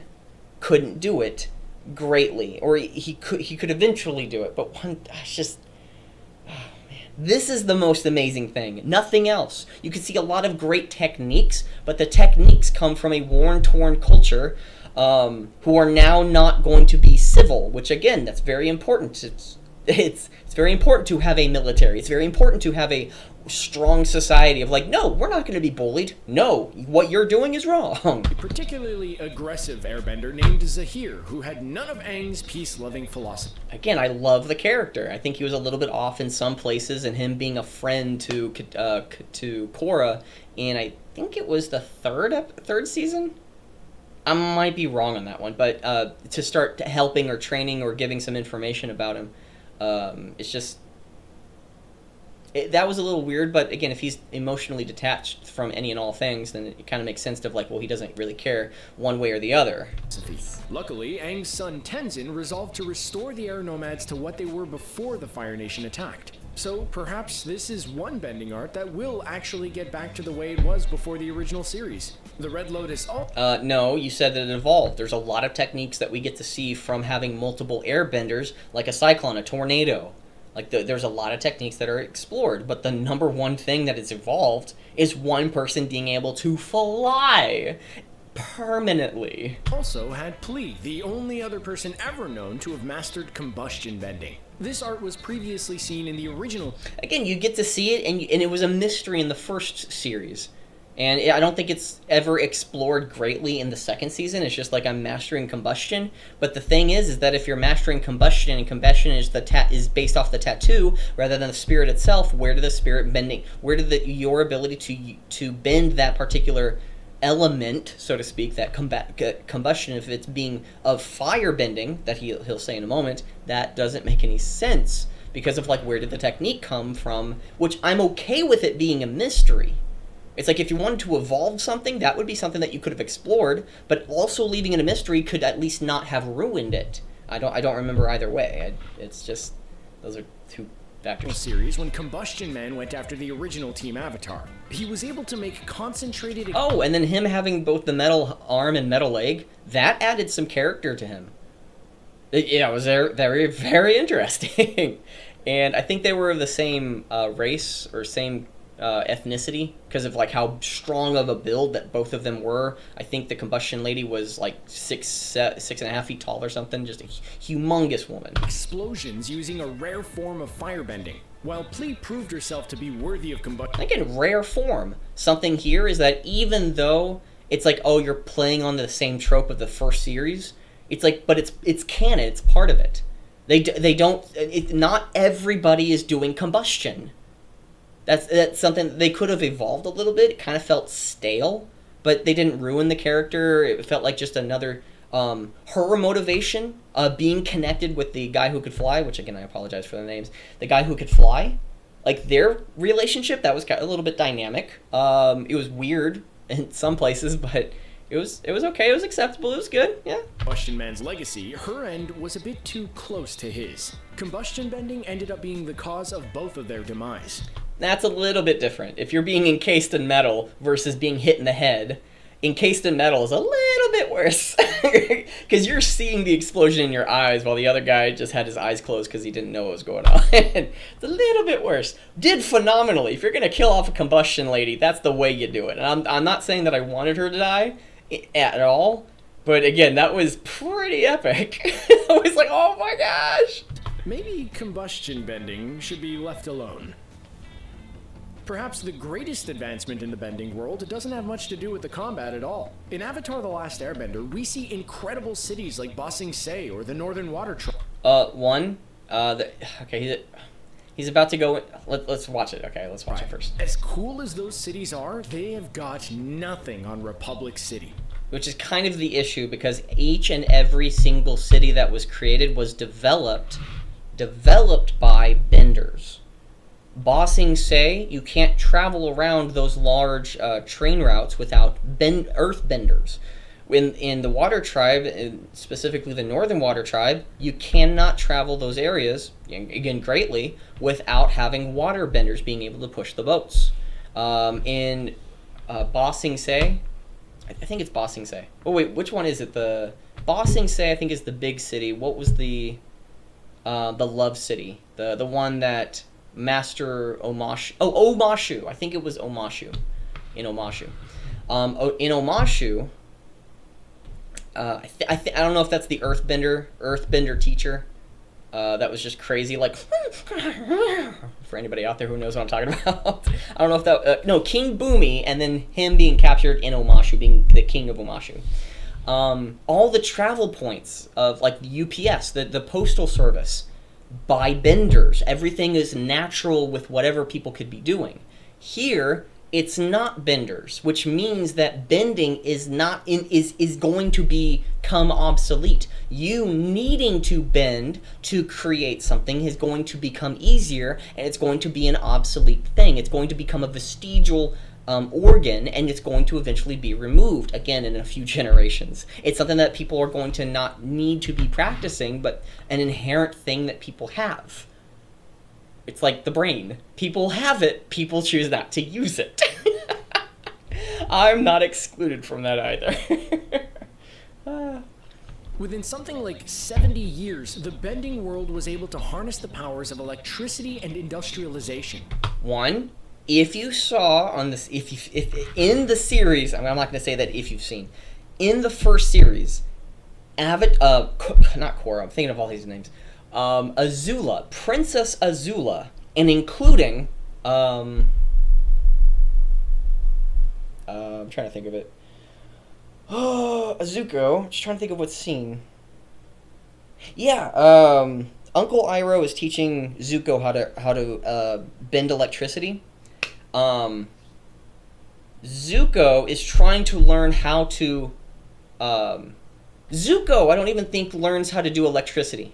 couldn't do it greatly, or he could eventually do it, but it's just, oh man, this is the most amazing thing. Nothing else. You can see a lot of great techniques, but the techniques come from a worn-torn culture who are now not going to be civil, which again, that's very important. It's very important to have a military. It's very important to have a strong society of like, no, we're not going to be bullied. No, what you're doing is wrong. A particularly aggressive airbender named Zahir, who had none of Aang's peace-loving philosophy. Again, I love the character. I think he was a little bit off in some places, and him being a friend to Korra, and I think it was the third season? I might be wrong on that one, but to start helping or training or giving some information about him, it's just... that was a little weird, but again, if he's emotionally detached from any and all things, then it kind of makes sense of like, well, he doesn't really care one way or the other. Luckily, Aang's son Tenzin resolved to restore the air nomads to what they were before the Fire Nation attacked. So perhaps this is one bending art that will actually get back to the way it was before the original series. The Red Lotus... No, you said that it evolved. There's a lot of techniques that we get to see from having multiple airbenders, like a cyclone, a tornado. Like, there's a lot of techniques that are explored, but the number one thing that is evolved is one person being able to fly permanently. Also had Pli, the only other person ever known to have mastered combustion bending. This art was previously seen in the original... Again, you get to see it, and it was a mystery in the first series. And I don't think it's ever explored greatly in the second season. It's just like, I'm mastering combustion. But the thing is that if you're mastering combustion, and combustion is based off the tattoo rather than the spirit itself, where did the spirit bending, where did your ability to bend that particular element, so to speak, that combustion, if it's being of fire bending, that he'll say in a moment, that doesn't make any sense because of like, where did the technique come from? Which I'm okay with it being a mystery. It's like, if you wanted to evolve something, that would be something that you could have explored, but also leaving it a mystery could at least not have ruined it. I don't remember either way. It's just, those are two factors. Series when Combustion Man went after the original Team Avatar. He was able to make concentrated... Oh, and then him having both the metal arm and metal leg, that added some character to him. Yeah, it was very, very interesting. And I think they were of the same race or same ethnicity because of like how strong of a build that both of them were. I think the Combustion Lady was like 6.5 feet tall or something, just a humongous woman. Explosions using a rare form of firebending, while Pli proved herself to be worthy of combustion. Again, rare form. Something here is that even though it's like, oh, you're playing on the same trope of the first series, it's like, but it's canon, it's part of it. Not everybody is doing combustion. That's something they could have evolved a little bit. It kind of felt stale, but they didn't ruin the character. It felt like just another her motivation, being connected with the guy who could fly, which again I apologize for the names. The guy who could fly, like their relationship, that was kind of a little bit dynamic. It was weird in some places, but it was okay. It was acceptable. It was good. Yeah. Combustion Man's legacy, her end was a bit too close to his. Combustion bending ended up being the cause of both of their demise. That's a little bit different. If you're being encased in metal versus being hit in the head, encased in metal is a little bit worse. Because you're seeing the explosion in your eyes while the other guy just had his eyes closed because he didn't know what was going on. It's a little bit worse. Did phenomenally. If you're going to kill off a Combustion Lady, that's the way you do it. And I'm not saying that I wanted her to die at all. But again, that was pretty epic. I was like, oh my gosh. Maybe combustion bending should be left alone. Perhaps the greatest advancement in the bending world doesn't have much to do with the combat at all. In Avatar: The Last Airbender, we see incredible cities like Ba Sing Se or the Northern Water Tribe. He's about to go. Let's watch it. Okay, let's watch it first. As cool as those cities are, they have got nothing on Republic City. Which is kind of the issue, because each and every single city that was created was developed by benders. Ba Sing Se, you can't travel around those large train routes without earth benders. in the Water Tribe, specifically the Northern Water Tribe, you cannot travel those areas, again greatly, without having water benders being able to push the boats. In Ba Sing Se, I think it's Ba Sing Se. Oh wait, which one is it? The Ba Sing Se, I think, is the big city. What was the Love City? The one that Master Omashu... Oh, Omashu. I think it was Omashu. In Omashu. In Omashu... I don't know if that's the Earthbender teacher. That was just crazy, like, for anybody out there who knows what I'm talking about. I don't know if that, no, King Boomy, and then him being captured in Omashu, being the king of Omashu. All the travel points of, like, the UPS, the postal service, by benders. Everything is natural with whatever people could be doing. Here, it's not benders, which means that bending is going to become obsolete. You needing to bend to create something is going to become easier, and it's going to be an obsolete thing. It's going to become a vestigial organ, and it's going to eventually be removed, again, in a few generations. It's something that people are going to not need to be practicing, but an inherent thing that people have. It's like the brain. People have it, people choose not to use it. I'm not excluded from that either. Within something like 70 years, the bending world was able to harness the powers of electricity and industrialization. One, if you saw on this, if in the series, I'm not going to say that if you've seen, in the first series, not Korra, I'm thinking of all these names. Azula, Princess Azula, and including, I'm trying to think of it. Azuko, just trying to think of what scene. Yeah, Uncle Iroh is teaching Zuko how to bend electricity. Zuko is trying to learn how to, Zuko, I don't even think learns how to do electricity.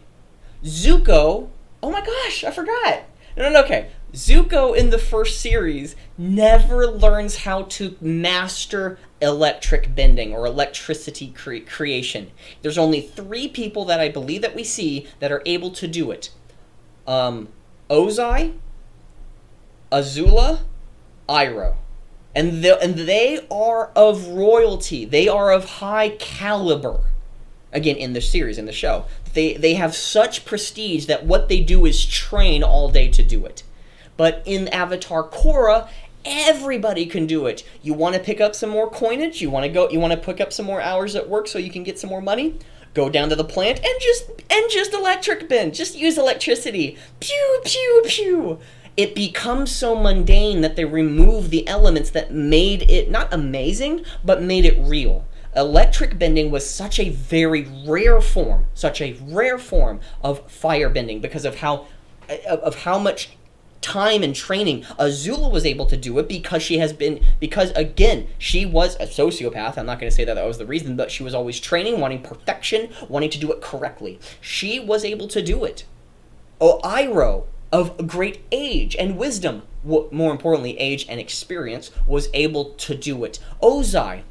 Zuko, oh my gosh, I forgot. No, okay. Zuko in the first series never learns how to master electric bending or electricity creation. There's only 3 people that I believe that we see that are able to do it. Ozai, Azula, Iroh. And they are of royalty. They are of high caliber. Again, in the series, in the show. They have such prestige that what they do is train all day to do it. But in Avatar Korra, everybody can do it. You want to pick up some more coinage? You want to pick up some more hours at work so you can get some more money? Go down to the plant and just electric bend. Just use electricity. Pew, pew, pew. It becomes so mundane that they remove the elements that made it not amazing, but made it real. Electric bending was such a very rare form of fire bending because of how much time and training Azula was able to do it because again, she was a sociopath. I'm not going to say that was the reason, but she was always training, wanting perfection, wanting to do it correctly. She was able to do it. Iroh, of great age and wisdom, more importantly, age and experience, was able to do it. Ozai,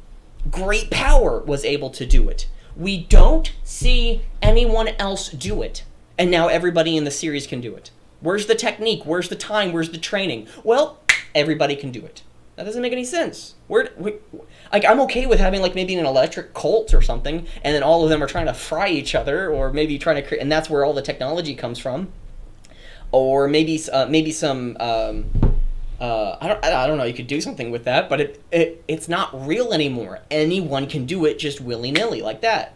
great power, was able to do it. We don't see anyone else do it. And now everybody in the series can do it. Where's the technique? Where's the time? Where's the training? Well, everybody can do it. That doesn't make any sense. I'm okay with having like maybe an electric cult or something, and then all of them are trying to fry each other, or maybe trying to create, and that's where all the technology comes from. Or maybe some I don't know. You could do something with that, but it's not real anymore. Anyone can do it just willy-nilly like that.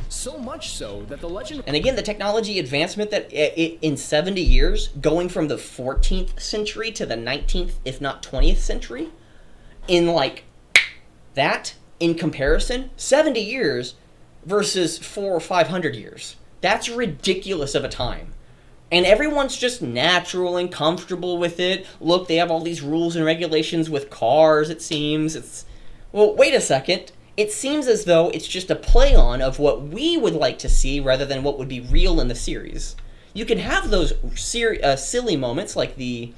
So much so that the legend... And again, the technology advancement that in 70 years, going from the 14th century to the 19th, if not 20th century, in like that, in comparison, 70 years versus 400 or 500 years. That's ridiculous of a time. And everyone's just natural and comfortable with it. Look, they have all these rules and regulations with cars, it seems. Well, wait a second. It seems as though it's just a play on of what we would like to see rather than what would be real in the series. You can have those silly moments like the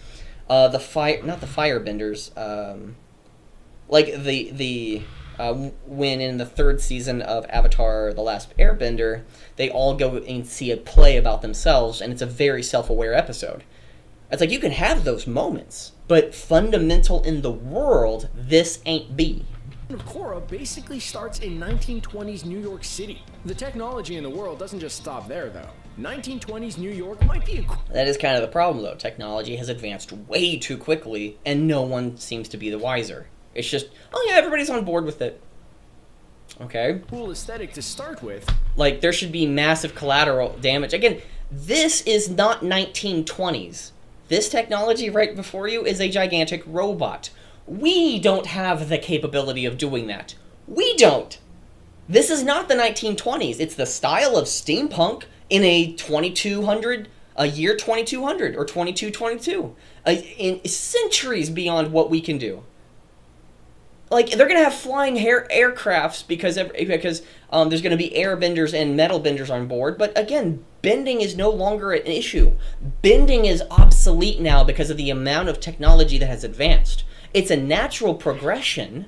firebenders, like the when in the third season of Avatar: The Last Airbender, they all go and see a play about themselves, and it's a very self-aware episode. It's like, you can have those moments, but fundamental in the world, this ain't be. Of Korra basically starts in 1920s New York City. The technology in the world doesn't just stop there, though. 1920s New York might be That is kind of the problem, though. Technology has advanced way too quickly, and no one seems to be the wiser. It's just, oh yeah, everybody's on board with it. Okay? cool aesthetic to start with. Like, there should be massive collateral damage. Again, this is not 1920s. This technology right before you is a gigantic robot. We don't have the capability of doing that. We don't. This is not the 1920s. It's the style of steampunk in a 2200, a year 2200 or 2222. In centuries beyond what we can do. Like, they're going to have flying aircrafts because there's going to be airbenders and metal benders on board. But again, bending is no longer an issue. Bending is obsolete now because of the amount of technology that has advanced. It's a natural progression.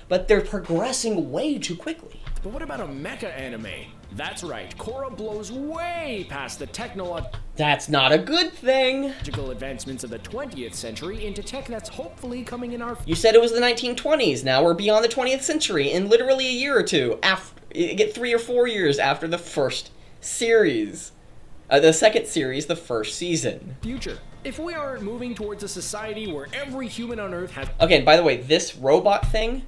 But they're progressing way too quickly. But what about a mecha anime? That's right, Korra blows way past the technological That's not a good thing. advancements of the 20th century into tech that's hopefully coming in our... You said it was the 1920s. Now we're beyond the 20th century in literally a year or two. Get 3 or 4 years after the first series. The second series, the first season. future. If we are moving towards a society where every human on Earth has... Okay, and by the way, this robot thing,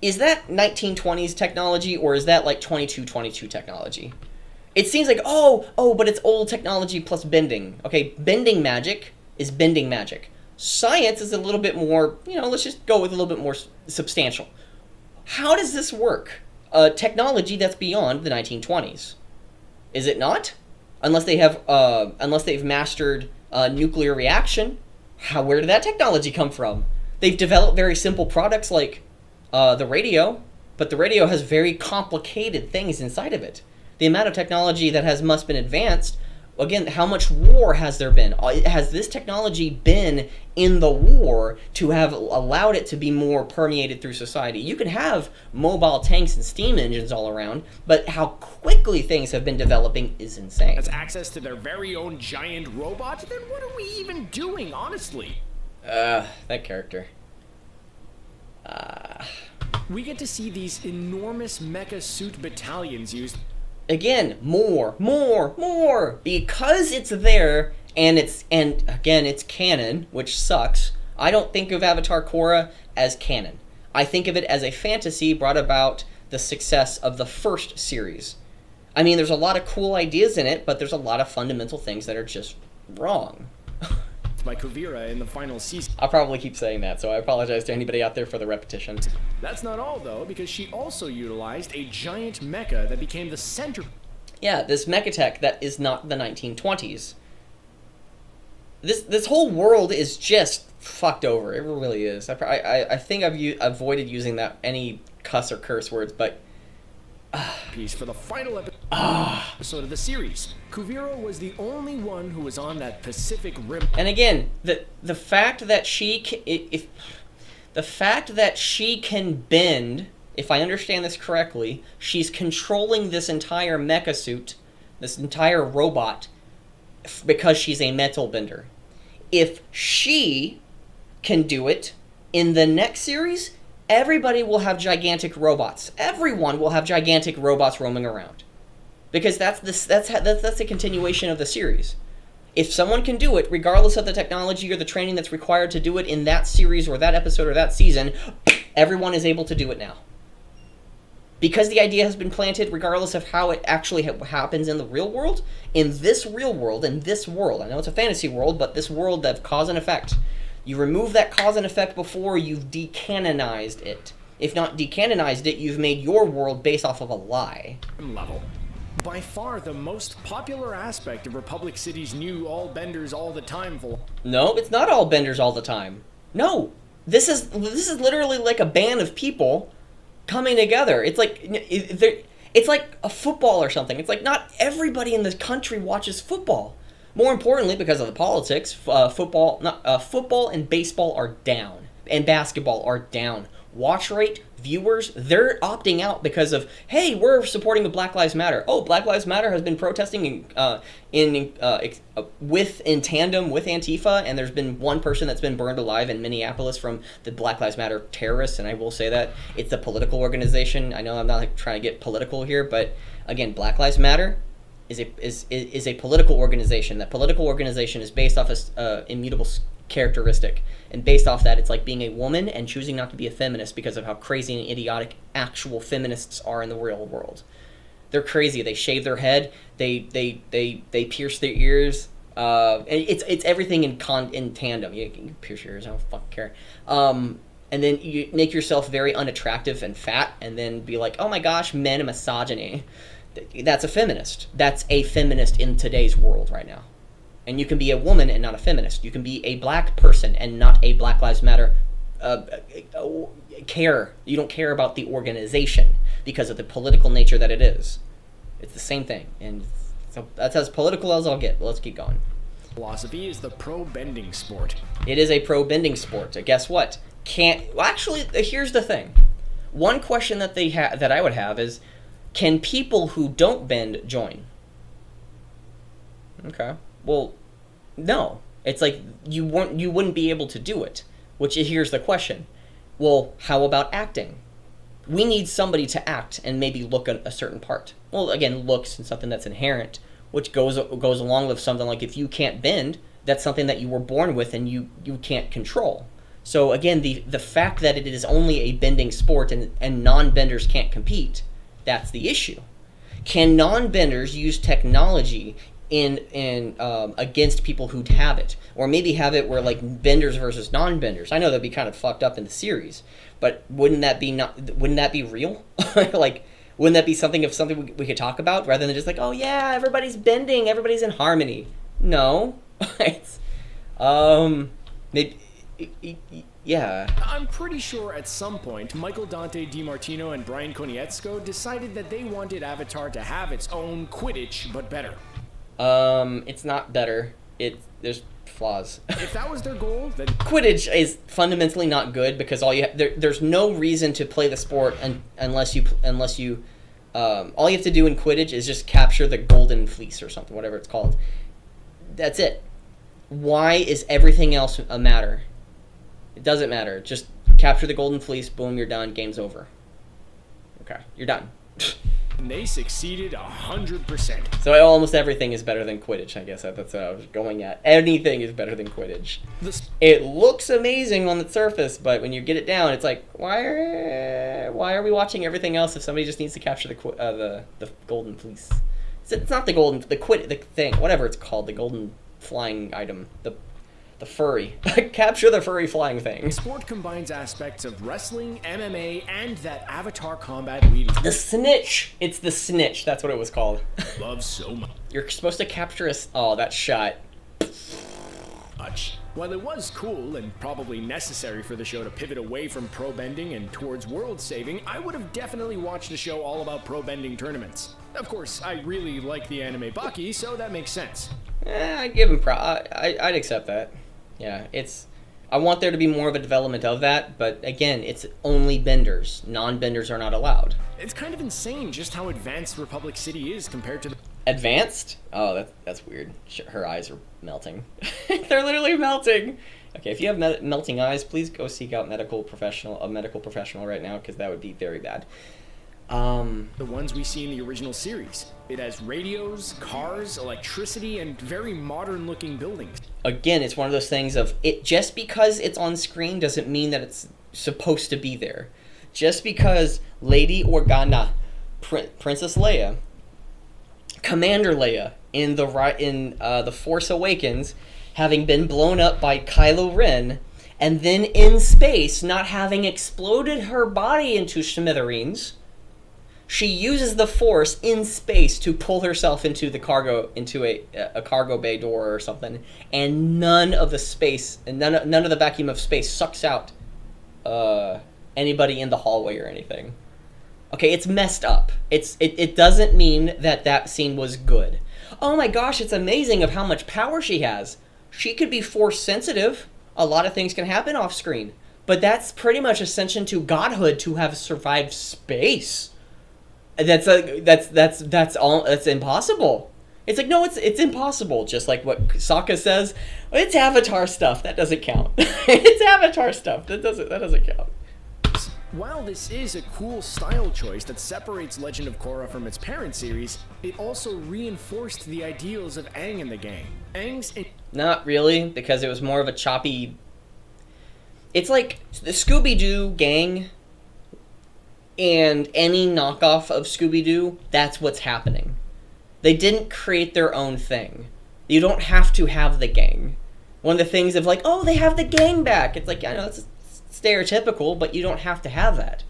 is that 1920s technology or is that like 2222 technology? It seems like, but it's old technology plus bending. Okay, bending magic is bending magic. Science is a little bit more, let's just go with a little bit more substantial. How does this work? Technology that's beyond the 1920s. Is it not? Unless they've mastered nuclear reaction. Where did that technology come from? They've developed very simple products like the radio, but the radio has very complicated things inside of it. The amount of technology that must been advanced, again, how much war has there been? Has this technology been in the war to have allowed it to be more permeated through society? You can have mobile tanks and steam engines all around, but how quickly things have been developing is insane. has access to their very own giant robot, then what are we even doing, honestly? That character. We get to see these enormous mecha suit battalions used... Again, more, because it's there, and again, it's canon, which sucks. I don't think of Avatar Korra as canon. I think of it as a fantasy brought about the success of the first series. I mean, there's a lot of cool ideas in it, but there's a lot of fundamental things that are just wrong. by Kuvira in the final season. I'll probably keep saying that, so I apologize to anybody out there for the repetition. That's not all, though, because she also utilized a giant mecha that became the center... Yeah, this mecha tech that is not the 1920s. This whole world is just fucked over. It really is. I think I've avoided using any cuss or curse words, but... piece for the final episode of the series. Kuvira was the only one who was on that Pacific Rim. And again, the fact that she can bend, if I understand this correctly, she's controlling this entire mecha suit, this entire robot, because she's a metal bender. If she can do it in the next series, everybody will have gigantic robots. Everyone will have gigantic robots roaming around. Because that's a continuation of the series. If someone can do it, regardless of the technology or the training that's required to do it in that series or that episode or that season, everyone is able to do it now. Because the idea has been planted, regardless of how it actually happens in the real world, in this real world, I know it's a fantasy world, but this world of cause and effect, you remove that cause and effect before you've decanonized it. If not decanonized it, you've made your world based off of a lie. Level. By far the most popular aspect of Republic City's new all benders all the time No, it's not all benders all the time. No. This is literally like a band of people coming together. It's like a football or something. It's like not everybody in this country watches football. More importantly, because of the politics, football and baseball are down, and basketball are down. watch rate, viewers, they're opting out because of, hey, we're supporting the Black Lives Matter. Oh, Black Lives Matter has been protesting in tandem with Antifa, and there's been one person that's been burned alive in Minneapolis from the Black Lives Matter terrorists, and I will say that it's a political organization. I know I'm not like, trying to get political here, but again, Black Lives Matter is a political organization. That political organization is based off a immutable characteristic, and based off that, it's like being a woman and choosing not to be a feminist because of how crazy and idiotic actual feminists are in the real world. They're crazy. They shave their head. They pierce their ears. And it's everything in tandem. You can pierce your ears. I don't fucking care. And then you make yourself very unattractive and fat, and then be like, oh my gosh, men and misogyny. That's a feminist. That's a feminist in today's world right now. And you can be a woman and not a feminist. You can be a black person and not a Black Lives Matter care. You don't care about the organization because of the political nature that it is. It's the same thing. And so that's as political as I'll get. But let's keep going. Philosophy is the pro-bending sport. It is a pro-bending sport. Guess what? Actually, here's the thing. One question that that I would have is, can people who don't bend join? Okay. Well, no. It's like you wouldn't be able to do it. Which, here's the question. Well, how about acting? We need somebody to act and maybe look at a certain part. Well, again, looks and something that's inherent, which goes along with something like if you can't bend, that's something that you were born with and you can't control. So again, the fact that it is only a bending sport and non-benders can't compete, that's the issue. Can non-benders use technology in against people who have it, or maybe have it where like benders versus non-benders? I know that'd be kind of fucked up in the series, but wouldn't that be real? Like, wouldn't that be something we could talk about rather than just like, oh yeah, everybody's bending, everybody's in harmony? No, it's maybe. Yeah. I'm pretty sure at some point, Michael Dante DiMartino and Brian Konietzko decided that they wanted Avatar to have its own Quidditch, but better. It's not better. There's flaws. If that was their goal, then Quidditch is fundamentally not good because there's no reason to play the sport unless you all you have to do in Quidditch is just capture the golden fleece or something, whatever it's called. That's it. Why is everything else a matter? It doesn't matter. Just capture the golden fleece, boom, you're done, game's over. Okay, you're done. they succeeded 100%. So almost everything is better than Quidditch, I guess. That's what I was going at. Anything is better than Quidditch. It looks amazing on the surface, but when you get it down, it's like, why are we watching everything else if somebody just needs to capture the golden fleece? It's not the golden, the thing, whatever it's called, the golden flying item, the furry. Capture the furry flying thing. Sport combines aspects of wrestling, MMA, and that Avatar combat leading. The snitch. It's the snitch. That's what it was called. Love so much. You're supposed to capture a... Oh, that shot. Much. While it was cool and probably necessary for the show to pivot away from pro bending and towards world saving, I would have definitely watched a show all about pro bending tournaments. Of course, I really like the anime Baki, so that makes sense. I'd give him I'd accept that. Yeah, I want there to be more of a development of that, but again, it's only benders. Non-benders are not allowed. It's kind of insane just how advanced Republic City is compared to the... Advanced? Oh, that's weird. Her eyes are melting. They're literally melting. Okay, if you have melting eyes, please go seek out a medical professional right now, because that would be very bad. The ones we see in the original series. It has radios, cars, electricity, and very modern-looking buildings. Again, it's one of those things of, it just because it's on screen doesn't mean that it's supposed to be there. Just because Lady Organa, Princess Leia, Commander Leia in the Force Awakens, having been blown up by Kylo Ren, and then in space not having exploded her body into smithereens, she uses the Force in space to pull herself into a cargo bay door or something, and none of the vacuum of space sucks out anybody in the hallway or anything. Okay, it's messed up. It doesn't mean that scene was good. Oh my gosh, it's amazing of how much power she has. She could be Force sensitive. A lot of things can happen off screen. but that's pretty much ascension to godhood to have survived space. That's impossible. It's like, no, it's impossible. Just like what Sokka says, it's Avatar stuff. That doesn't count. It's Avatar stuff. That doesn't count. While this is a cool style choice that separates Legend of Korra from its parent series, it also reinforced the ideals of Aang and the gang. Not really, because it was more of a choppy... It's like the Scooby-Doo gang and any knockoff of Scooby-Doo, that's what's happening. They didn't create their own thing. You don't have to have the gang. One of the things of like, oh, they have the gang back. It's like, I know, it's stereotypical, but you don't have to have that.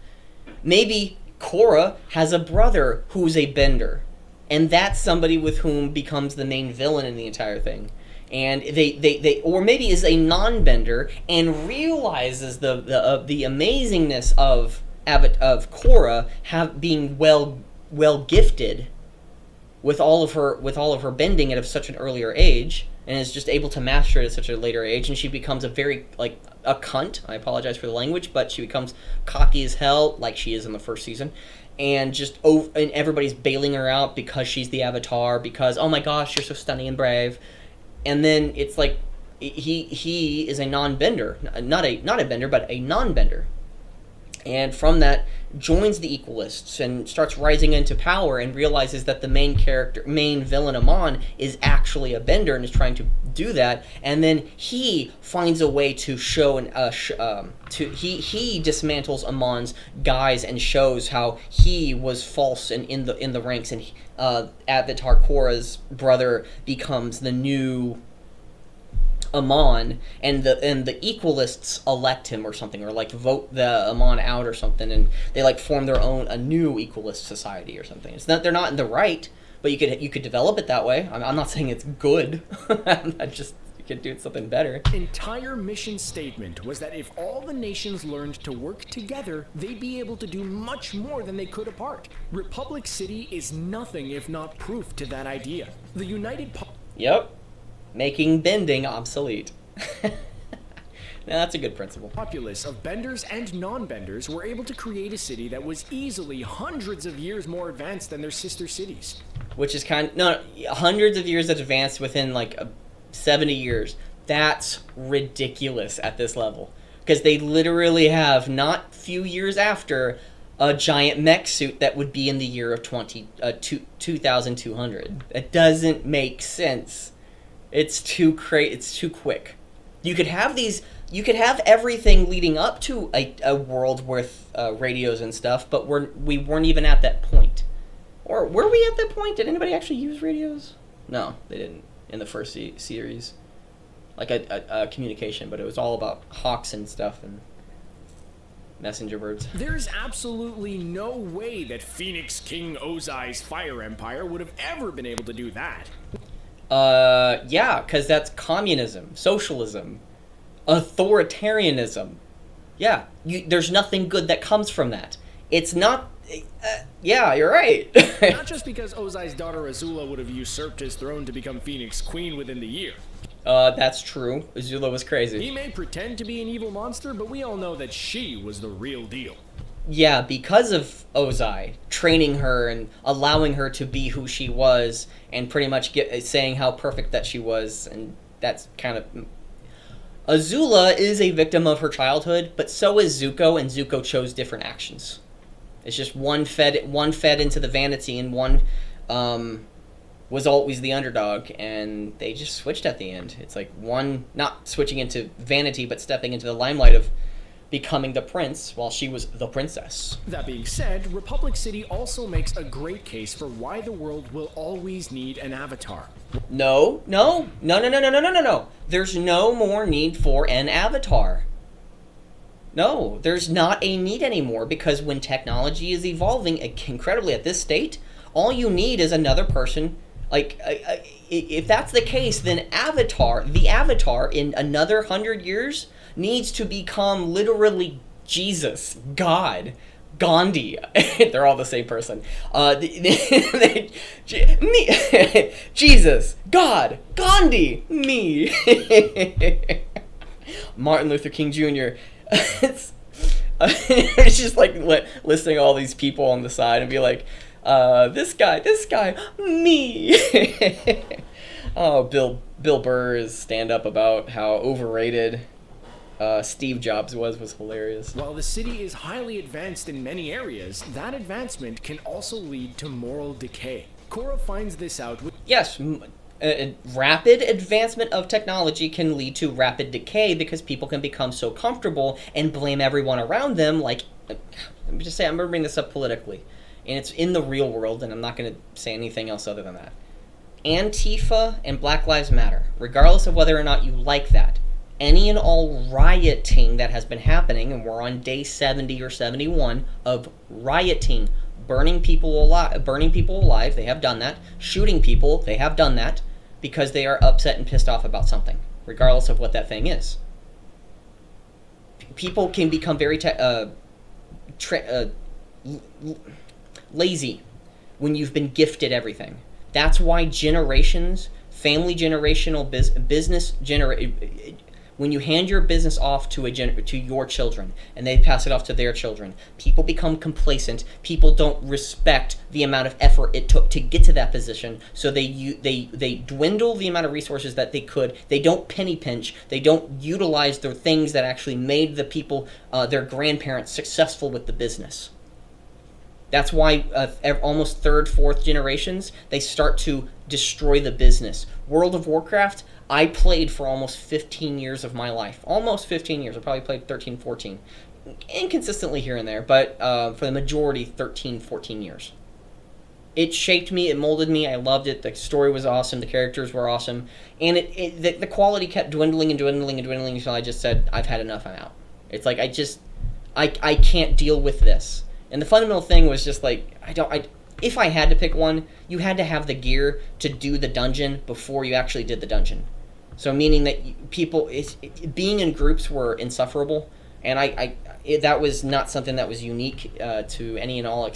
Maybe Korra has a brother who's a bender, and that's somebody with whom becomes the main villain in the entire thing. And they or maybe is a non-bender and realizes the amazingness of Korra being well gifted with all of her bending at such an earlier age, and is just able to master it at such a later age, and she becomes a very, like, a cunt. I apologize for the language, but she becomes cocky as hell, like she is in the first season, and and everybody's bailing her out because she's the Avatar, because, oh my gosh, you're so stunning and brave. And then it's like, he is a non-bender, not a bender, but a non-bender. And from that, joins the Equalists and starts rising into power and realizes that the main villain Amon is actually a bender and is trying to do that. And then he finds a way to show he dismantles Amon's guise and shows how he was false and in the ranks, and Avatar Korra's brother becomes the new Amon, and the Equalists elect him or something, or like vote the Amon out or something, and they like form a new Equalist society or something. It's not, they're not in the right, but you could develop it that way. I'm not saying it's good. You could do something better. Entire mission statement was that if all the nations learned to work together, they'd be able to do much more than they could apart. Republic City is nothing if not proof to that idea. The Yep. Making bending obsolete. Now, that's a good principle. Populace of benders and non-benders were able to create a city that was easily hundreds of years more advanced than their sister cities. Which is hundreds of years advanced within like 70 years. That's ridiculous at this level. Because they literally have, not few years after, a giant mech suit that would be in the year of 2200. That doesn't make sense. It's too quick. You could have everything leading up to a world with radios and stuff, but we weren't even at that point. Or were we at that point? Did anybody actually use radios? No, they didn't in the first series. Like a communication, but it was all about hawks and stuff and messenger birds. There's absolutely no way that Phoenix King Ozai's Fire Empire would have ever been able to do that. Yeah, because that's communism, socialism, authoritarianism. Yeah, there's nothing good that comes from that. It's not... yeah, you're right. Not just because Ozai's daughter Azula would have usurped his throne to become Phoenix Queen within the year. That's true. Azula was crazy. He may pretend to be an evil monster, but we all know that she was the real deal. Yeah, because of Ozai training her and allowing her to be who she was, and pretty much saying how perfect that she was, and that's kind of... Azula is a victim of her childhood, but so is Zuko, and Zuko chose different actions. It's just one fed into the vanity, and one was always the underdog, and they just switched at the end. It's like one not switching into vanity, but stepping into the limelight of becoming the prince while she was the princess. That being said, Republic City also makes a great case for why the world will always need an avatar. No. There's no more need for an avatar. No, there's not a need anymore, because when technology is evolving incredibly at this state, all you need is another person. Like, if that's the case, then the Avatar in another 100 years needs to become literally Jesus, God, Gandhi. They're all the same person. Jesus, God, Gandhi, me. Martin Luther King Jr., it's, it's just like listing all these people on the side and be like, this guy, me. Oh, Bill Burr's stand-up about how overrated Steve Jobs was hilarious. While the city is highly advanced in many areas, that advancement can also lead to moral decay. Korra finds this out with... Yes, rapid advancement of technology can lead to rapid decay because people can become so comfortable and blame everyone around them. Like, let me just say, I'm going to bring this up politically, and it's in the real world, and I'm not going to say anything else other than that. Antifa and Black Lives Matter, regardless of whether or not you like that, any and all rioting that has been happening, and we're on day 70 or 71 of rioting, burning people alive, they have done that, shooting people, they have done that, because they are upset and pissed off about something, regardless of what that thing is. People can become very lazy when you've been gifted everything. That's why generations, family generational business when you hand your business off to your children and they pass it off to their children, people become complacent. People don't respect the amount of effort it took to get to that position, so they dwindle the amount of resources that they could. They don't penny pinch. They don't utilize the things that actually made the people, their grandparents, successful with the business. That's why almost third, fourth generations, they start to destroy the business. World of Warcraft, I played for almost 15 years of my life. Almost 15 years. I probably played 13, 14. Inconsistently here and there, but for the majority, 13, 14 years. It shaped me. It molded me. I loved it. The story was awesome. The characters were awesome. And the quality kept dwindling and dwindling and dwindling until I just said, I've had enough. I'm out. It's like, I can't deal with this. And the fundamental thing was just like, if I had to pick one, you had to have the gear to do the dungeon before you actually did the dungeon. So meaning that being in groups were insufferable, and that was not something that was unique to any and all,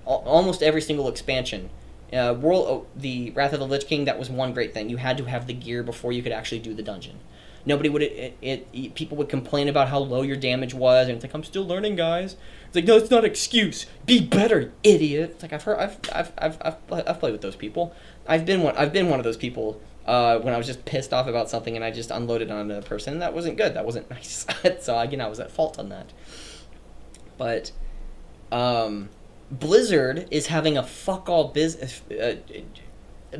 almost every single expansion. The Wrath of the Lich King, that was one great thing. You had to have the gear before you could actually do the dungeon. People would complain about how low your damage was, and it's like, I'm still learning, guys. It's like, no, it's not an excuse. Be better, idiot. It's like, I've played with those people. I've been one of those people when I was just pissed off about something and I just unloaded on another person. And that wasn't good. That wasn't nice. So again, I was at fault on that. But Blizzard is having a fuck all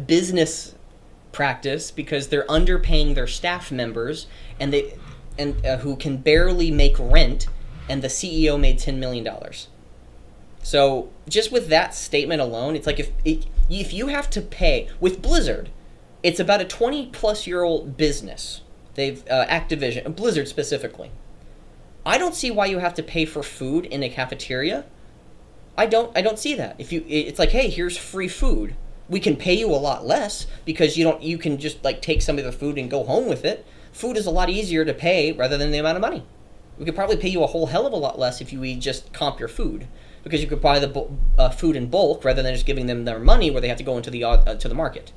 business practice because they're underpaying their staff members and who can barely make rent, and the CEO made $10 million. So just with that statement alone, it's like if you have to pay with Blizzard, it's about a 20-plus-year-old business. They've Activision, Blizzard specifically. I don't see why you have to pay for food in a cafeteria. I don't see that. It's like, hey, here's free food. We can pay you a lot less because you can just like take some of the food and go home with it. Food is a lot easier to pay rather than the amount of money. We could probably pay you a whole hell of a lot less if we just comp your food, because you could buy the food in bulk rather than just giving them their money where they have to go into the market.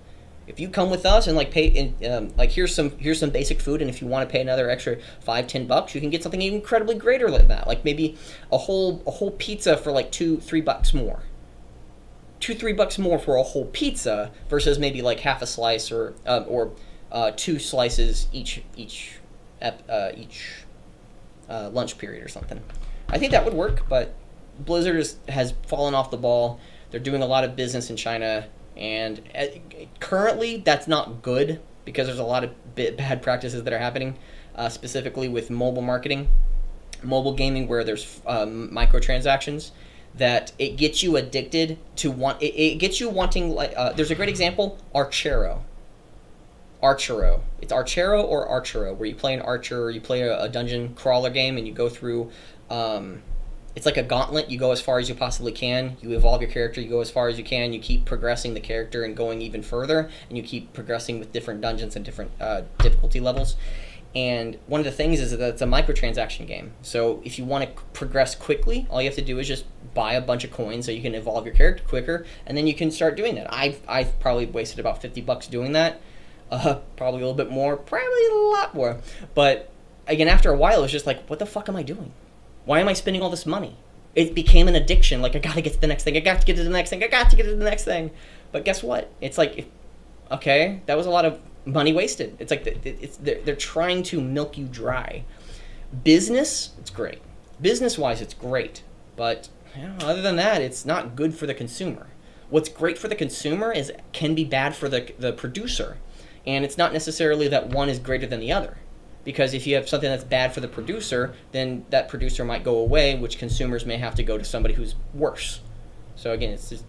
If you come with us and like pay, here's some basic food, and if you want to pay another extra $5-10, you can get something incredibly greater than that, like maybe a whole pizza for like $2-3 more. $2-3 more for a whole pizza versus maybe like half a slice or 2 slices each lunch period or something. I think that would work, but Blizzard has fallen off the ball. They're doing a lot of business in China, and currently that's not good because there's a lot of bad practices that are happening, specifically with mobile marketing, mobile gaming, where there's microtransactions that it gets you addicted to it gets you wanting, like there's a great example, Archero. It's Archero or Archero, where you play an archer, you play a dungeon crawler game, and you go through, it's like a gauntlet. You go as far as you possibly can, you evolve your character, you go as far as you can, you keep progressing the character and going even further, and you keep progressing with different dungeons and different difficulty levels. And one of the things is that it's a microtransaction game. So if you want to progress quickly, all you have to do is just buy a bunch of coins so you can evolve your character quicker, and then you can start doing that. I've probably wasted about $50 doing that. Probably a little bit more, probably a lot more. But again, after a while, it was just like, what the fuck am I doing? Why am I spending all this money? It became an addiction. Like, I gotta get to the next thing. I got to get to the next thing. I got to get to the next thing. But guess what? It's like, okay, that was a lot of money wasted. It's like they're trying to milk you dry. Business, it's great. Business-wise, it's great. But other than that, it's not good for the consumer. What's great for the consumer can be bad for the producer. And it's not necessarily that one is greater than the other. Because if you have something that's bad for the producer, then that producer might go away, which consumers may have to go to somebody who's worse. So again, it's just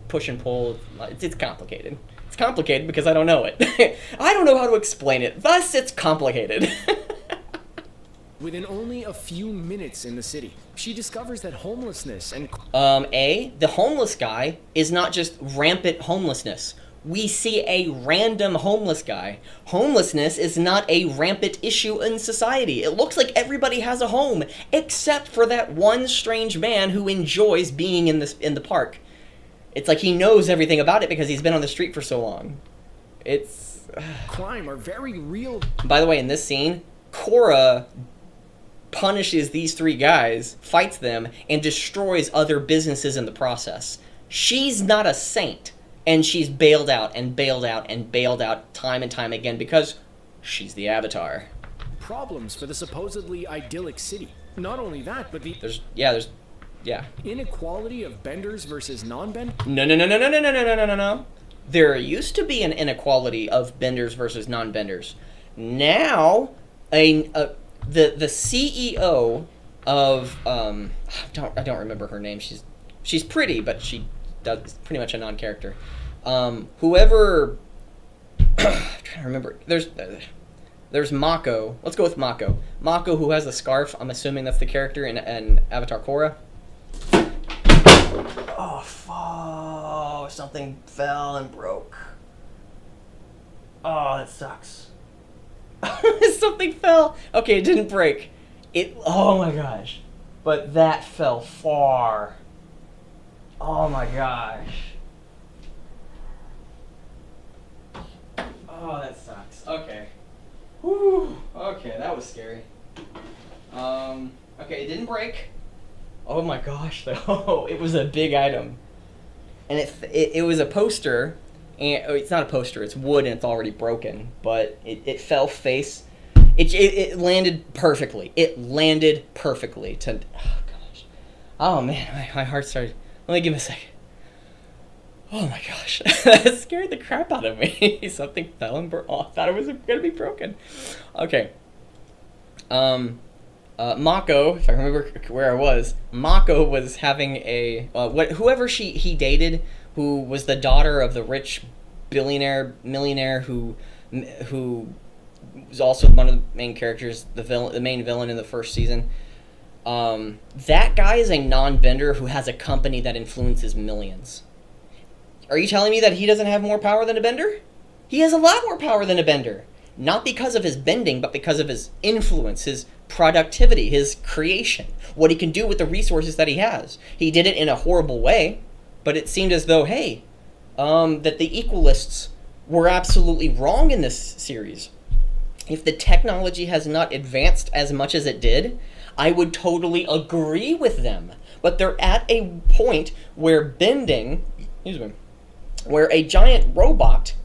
push and pull. It's complicated. It's complicated because I don't know it. I don't know how to explain it. Thus, it's complicated. Within only a few minutes in the city, she discovers that homelessness and... The homeless guy is not just rampant homelessness. We see a random homeless guy. Homelessness is not a rampant issue in society. It looks like everybody has a home, except for that one strange man who enjoys being in the park. It's like he knows everything about it because he's been on the street for so long. It's... crime are very real. By the way, in this scene, Korra punishes these three guys, fights them, and destroys other businesses in the process. She's not a saint. And she's bailed out and bailed out and bailed out time and time again because she's the Avatar. Problems for the supposedly idyllic city. Not only that, but the... There's inequality of benders versus non-benders? No. There used to be an inequality of benders versus non-benders. Now, the CEO of... I don't remember her name. She's pretty, but she's pretty much a non-character. Whoever I'm trying to remember. There's Mako. Let's go with Mako. Mako, who has the scarf. I'm assuming that's the character in Avatar Korra. Oh, fuck! Something fell and broke. Oh, that sucks. Something fell. Okay, it didn't break. Oh my gosh! But that fell far. Oh my gosh. Oh, that sucks. Okay. Whew. Okay, that was scary. Okay, it didn't break. Oh my gosh, though. It was a big item. And it was a poster, and it's not a poster, it's wood and it's already broken, but it fell face. It landed perfectly. It landed perfectly to... Oh gosh. Oh man, my heart started... Let me give it a second. Oh my gosh. That scared the crap out of me. Something fell and broke. Oh, I thought it was going to be broken. Okay. Mako, if I remember where I was, Mako was having whoever he dated, who was the daughter of the rich millionaire who was also one of the main characters, the main villain in the first season. That guy is a non-bender who has a company that influences millions. Are you telling me that he doesn't have more power than a bender? He has a lot more power than a bender. Not because of his bending, but because of his influence, his productivity, his creation, what he can do with the resources that he has. He did it in a horrible way, but it seemed as though, hey, that the equalists were absolutely wrong in this series. If the technology has not advanced as much as it did, I would totally agree with them. But they're at a point where bending, where a giant robot,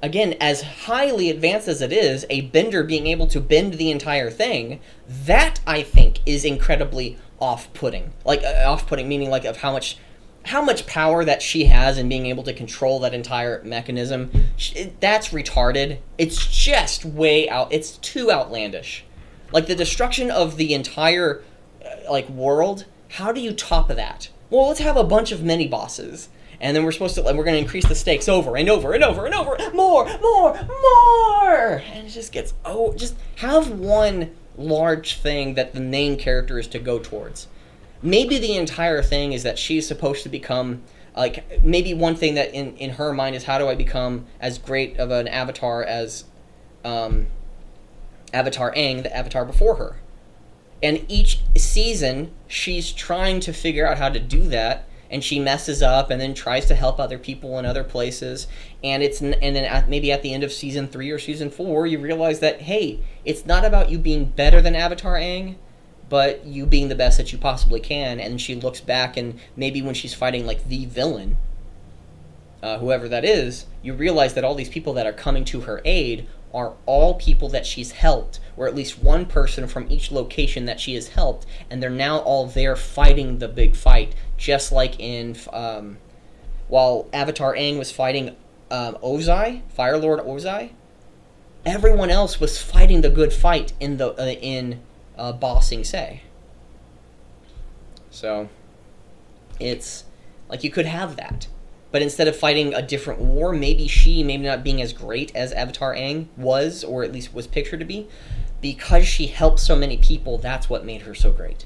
again, as highly advanced as it is, a bender being able to bend the entire thing, that, I think, is incredibly off-putting. Like, off-putting meaning like of how much power that she has in being able to control that entire mechanism. That's retarded. It's just way out. It's too outlandish. Like, the destruction of the entire, world, how do you top that? Well, let's have a bunch of mini-bosses. And then we're going to increase the stakes over and over and over and over. More! And it just gets, just have one large thing that the main character is to go towards. Maybe the entire thing is that she's supposed to become, maybe one thing that in her mind is, how do I become as great of an avatar as Avatar Aang, the avatar before her? And each season, she's trying to figure out how to do that. and she messes up and then tries to help other people in other places, and then maybe at the end of season 3 or season 4 you realize that, hey, it's not about you being better than Avatar Aang, but you being the best that you possibly can. And she looks back, and maybe when she's fighting like the villain, whoever that is, you realize that all these people that are coming to her aid are all people that she's helped, or at least one person from each location that she has helped, and they're now all there fighting the big fight, just like in while Avatar Aang was fighting Ozai, Fire Lord Ozai, everyone else was fighting the good fight in Ba Sing Se. So it's like you could have that. But instead of fighting a different war, maybe not being as great as Avatar Aang was, or at least was pictured to be, because she helped so many people, that's what made her so great.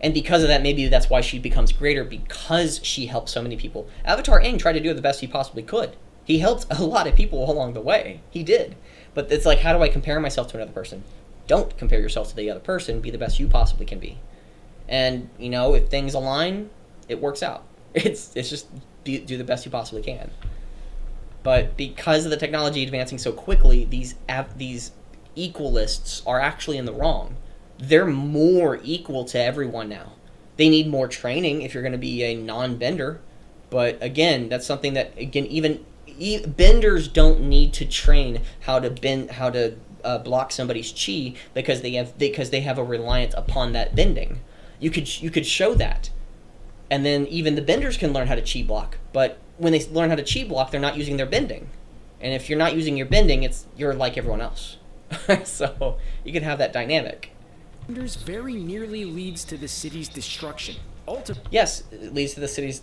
And because of that, maybe that's why she becomes greater, because she helped so many people. Avatar Aang tried to do the best he possibly could. He helped a lot of people along the way. He did. But it's like, how do I compare myself to another person? Don't compare yourself to the other person. Be the best you possibly can be. And, if things align, it works out. It's just do the best you possibly can. But because of the technology advancing so quickly, these equalists are actually in the wrong. They're more equal to everyone now. They need more training if you're going to be a non-bender. But again, that's something that, even benders don't need to train how to block somebody's chi, because they have a reliance upon that bending. You could show that. And then even the benders can learn how to chi block. But when they learn how to chi block, they're not using their bending. And if you're not using your bending, you're like everyone else. So you can have that dynamic. Benders very nearly leads to the city's destruction. Yes, it leads to the city's...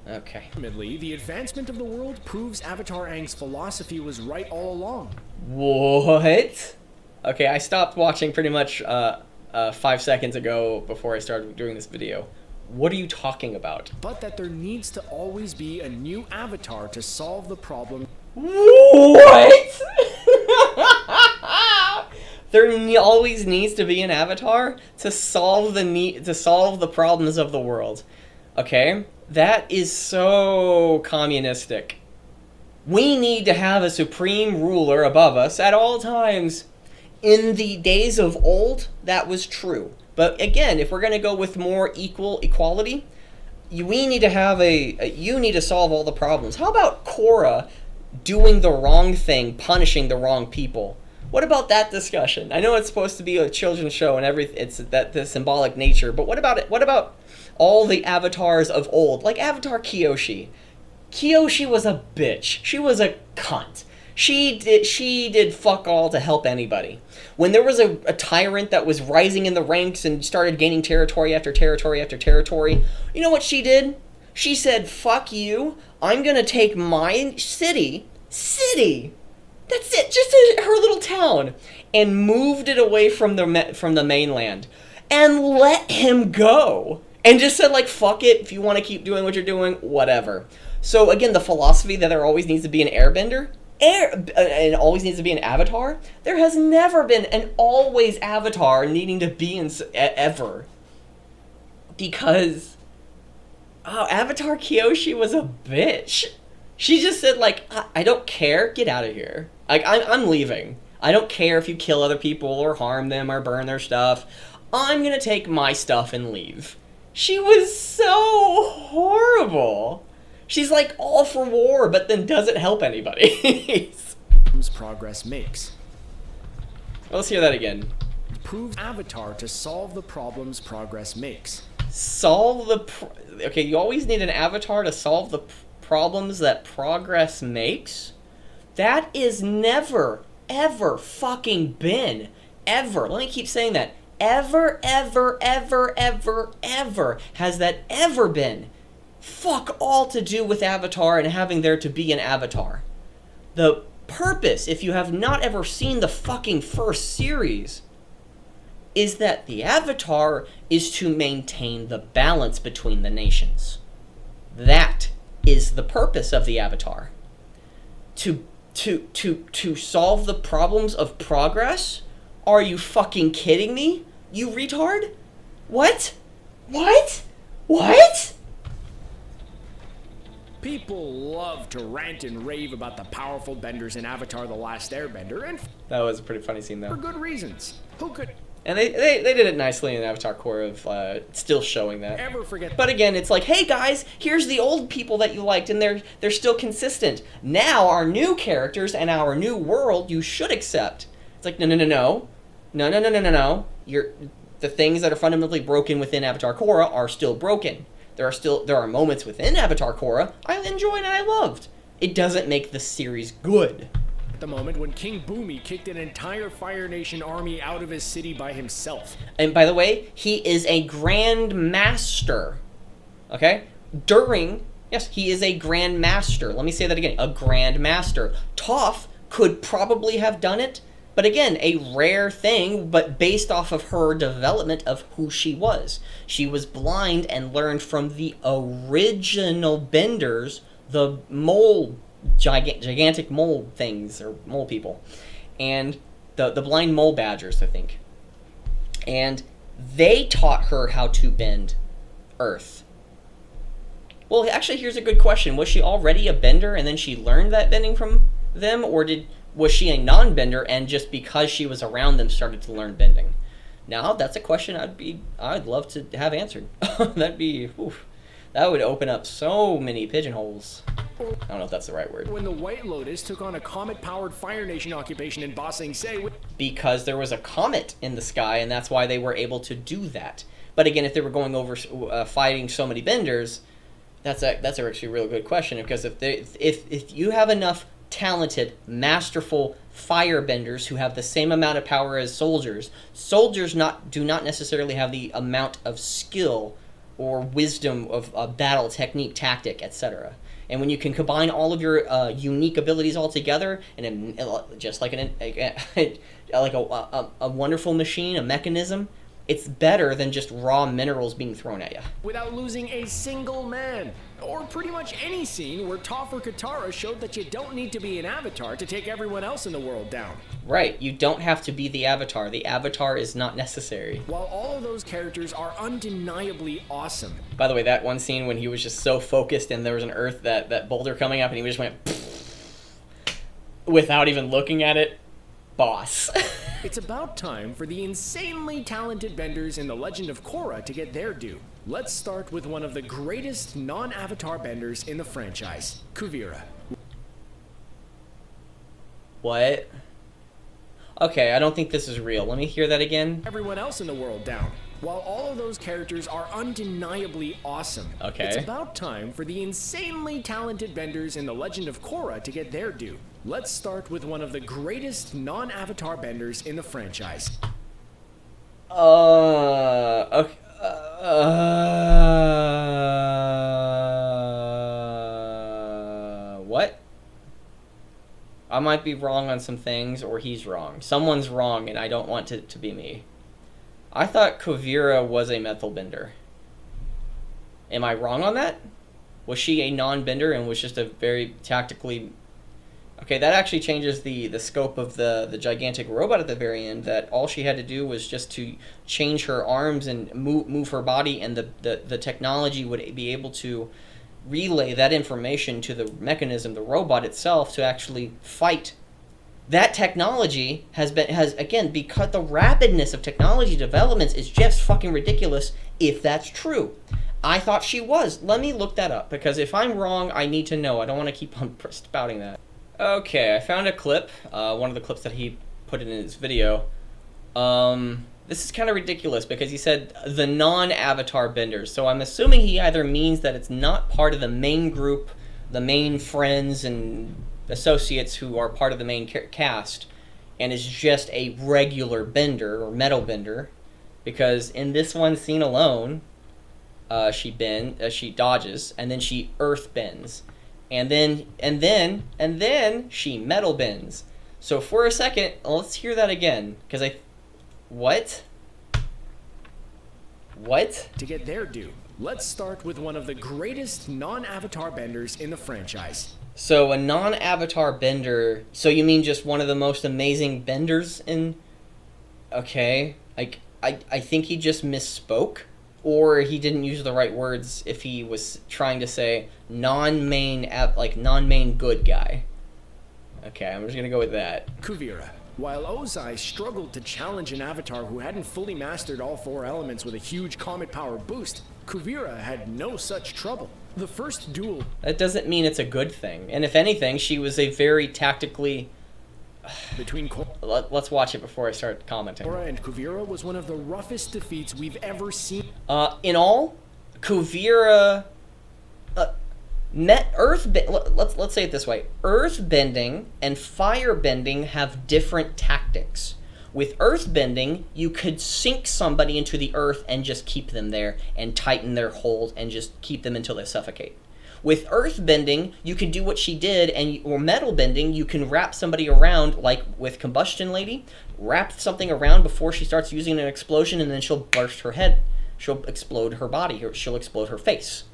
Okay. Ultimately, the advancement of the world proves Avatar Aang's philosophy was right all along. What? Okay, I stopped watching pretty much 5 seconds ago before I started doing this video. What are you talking about? But that there needs to always be a new avatar to solve the problem. What? There always needs to be an avatar to solve the problems of the world. Okay? That is so communistic. We need to have a supreme ruler above us at all times. In the days of old, that was true. But again, if we're going to go with more equality, we need to have you need to solve all the problems. How about Korra doing the wrong thing, punishing the wrong people? What about that discussion? I know it's supposed to be a children's show and it's the symbolic nature, but what about it? What about all the avatars of old, like Avatar Kyoshi? Kyoshi was a bitch. She was a cunt. She did fuck all to help anybody. When there was a tyrant that was rising in the ranks and started gaining territory after territory after territory, you know what she did? She said, fuck you, I'm gonna take my city, that's it, just her little town, and moved it away from the mainland, and let him go. And just said, like, fuck it, if you want to keep doing what you're doing, whatever. So again, the philosophy that there always needs to be an airbender, and always needs to be an avatar. There has never been an always avatar needing to be in ever. Because Avatar Kyoshi was a bitch. She just said, like, I don't care, get out of here. Like, I'm leaving. I don't care if you kill other people or harm them or burn their stuff. I'm gonna take my stuff and leave. She was so horrible. She's like all for war, but then doesn't help anybody. Progress makes. Let's hear that again. Proves avatar to solve the problems progress makes. Okay, you always need an avatar to solve the problems that progress makes? That is never, ever fucking been. Ever. Let me keep saying that. Ever has that ever been. Fuck all to do with Avatar and having there to be an avatar. The purpose, if you have not ever seen the fucking first series, is that the Avatar is to maintain the balance between the nations. That is the purpose of the Avatar. To solve the problems of progress? Are you fucking kidding me? You retard? What? What? People love to rant and rave about the powerful benders in Avatar: The Last Airbender, and That was a pretty funny scene, for though. good reasons. Who could And they did it nicely in Avatar Korra of still showing that. ever forget But again, it's like, hey guys, here's the old people that you liked, and they're still consistent. Now our new characters and our new world you should accept. It's like, no. The things that are fundamentally broken within Avatar Korra are still broken. There are moments within Avatar Korra I enjoyed and I loved. It doesn't make the series good. the moment when King Boomy kicked an entire Fire Nation army out of his city by himself? And by the way, he is a Grand Master. Okay? Yes, he is a Grand Master. Let me say that again. A Grand Master. Toph could probably have done it, but again, a rare thing, but based off of her development of who she was. She was blind and learned from the original Benders, the mole, gigantic mole things, or mole people. And the blind mole badgers, I think. And they taught her how to bend Earth. Well, actually, here's a good question. Was she already a bender and then she learned that bending from them? Or was she a non-bender and just because she was around them started to learn bending? Now, that's a question I'd love to have answered. That would open up so many pigeonholes. I don't know if that's the right word. When the White Lotus took on a comet-powered Fire Nation occupation in Ba Sing Se. Because there was a comet in the sky, and that's why they were able to do that. But again, if they were going over fighting so many benders, that's actually a really good question. Because if you have enough talented, masterful firebenders who have the same amount of power as soldiers do not necessarily have the amount of skill or wisdom of battle technique, tactic, etc. And when you can combine all of your unique abilities all together, and just like a wonderful machine, a mechanism, it's better than just raw minerals being thrown at you. Without losing a single man. Or pretty much any scene where Toph or Katara showed that you don't need to be an avatar to take everyone else in the world down. Right, you don't have to be the avatar. The avatar is not necessary. While all of those characters are undeniably awesome. By the way, that one scene when he was just so focused and there was an earth, that boulder coming up and he just went without even looking at it, boss. It's about time for the insanely talented benders in The Legend of Korra to get their due. Let's start with one of the greatest non-avatar benders in the franchise, Kuvira. What? Okay, I don't think this is real. Let me hear that again. Everyone else in the world down. While all of those characters are undeniably awesome, okay, it's about time for the insanely talented benders in The Legend of Korra to get their due. Let's start with one of the greatest non-avatar benders in the franchise. Okay. What? I might be wrong on some things, or he's wrong. Someone's wrong, and I don't want it to be me. I thought Kuvira was a methyl bender. Am I wrong on that? Was she a non-bender and was just a very tactically... Okay, that actually changes the scope of the gigantic robot at the very end, that all she had to do was just to change her arms and move her body, and the technology would be able to relay that information to the mechanism, the robot itself, to actually fight. That technology has again, because the rapidness of technology developments is just fucking ridiculous if that's true. I thought she was. Let me look that up, because if I'm wrong, I need to know. I don't want to keep on spouting that. Okay, I found a clip, one of the clips that he put in his video. This is kind of ridiculous because he said the non-avatar benders. So I'm assuming he either means that it's not part of the main group, the main friends and associates who are part of the main cast, and is just a regular bender or metal bender, because in this one scene alone, she dodges, and then she earth bends. And then she metal bends. So for a second, let's hear that again, because what? To get their due, let's start with one of the greatest non-avatar benders in the franchise. So a non-avatar bender, so you mean just one of the most amazing benders in... Okay, I think he just misspoke. or he didn't use the right words if he was trying to say non-main good guy. Okay, I'm just gonna go with that. Kuvira. While Ozai struggled to challenge an avatar who hadn't fully mastered all 4 elements with a huge comet power boost, Kuvira had no such trouble. The first duel... That doesn't mean it's a good thing. And if anything, she was a very tactically... between Let's watch it before I start commenting. Korra and Kuvira was one of the roughest defeats we've ever seen. In all, Kuvira... let's say it this way. Earthbending and firebending have different tactics. With earthbending, you could sink somebody into the earth and just keep them there and tighten their hold and just keep them until they suffocate. With earthbending, you can do what she did, or metal bending, you can wrap somebody around, like with Combustion Lady, wrap something around before she starts using an explosion, and then she'll burst her head. She'll explode her body, or she'll explode her face,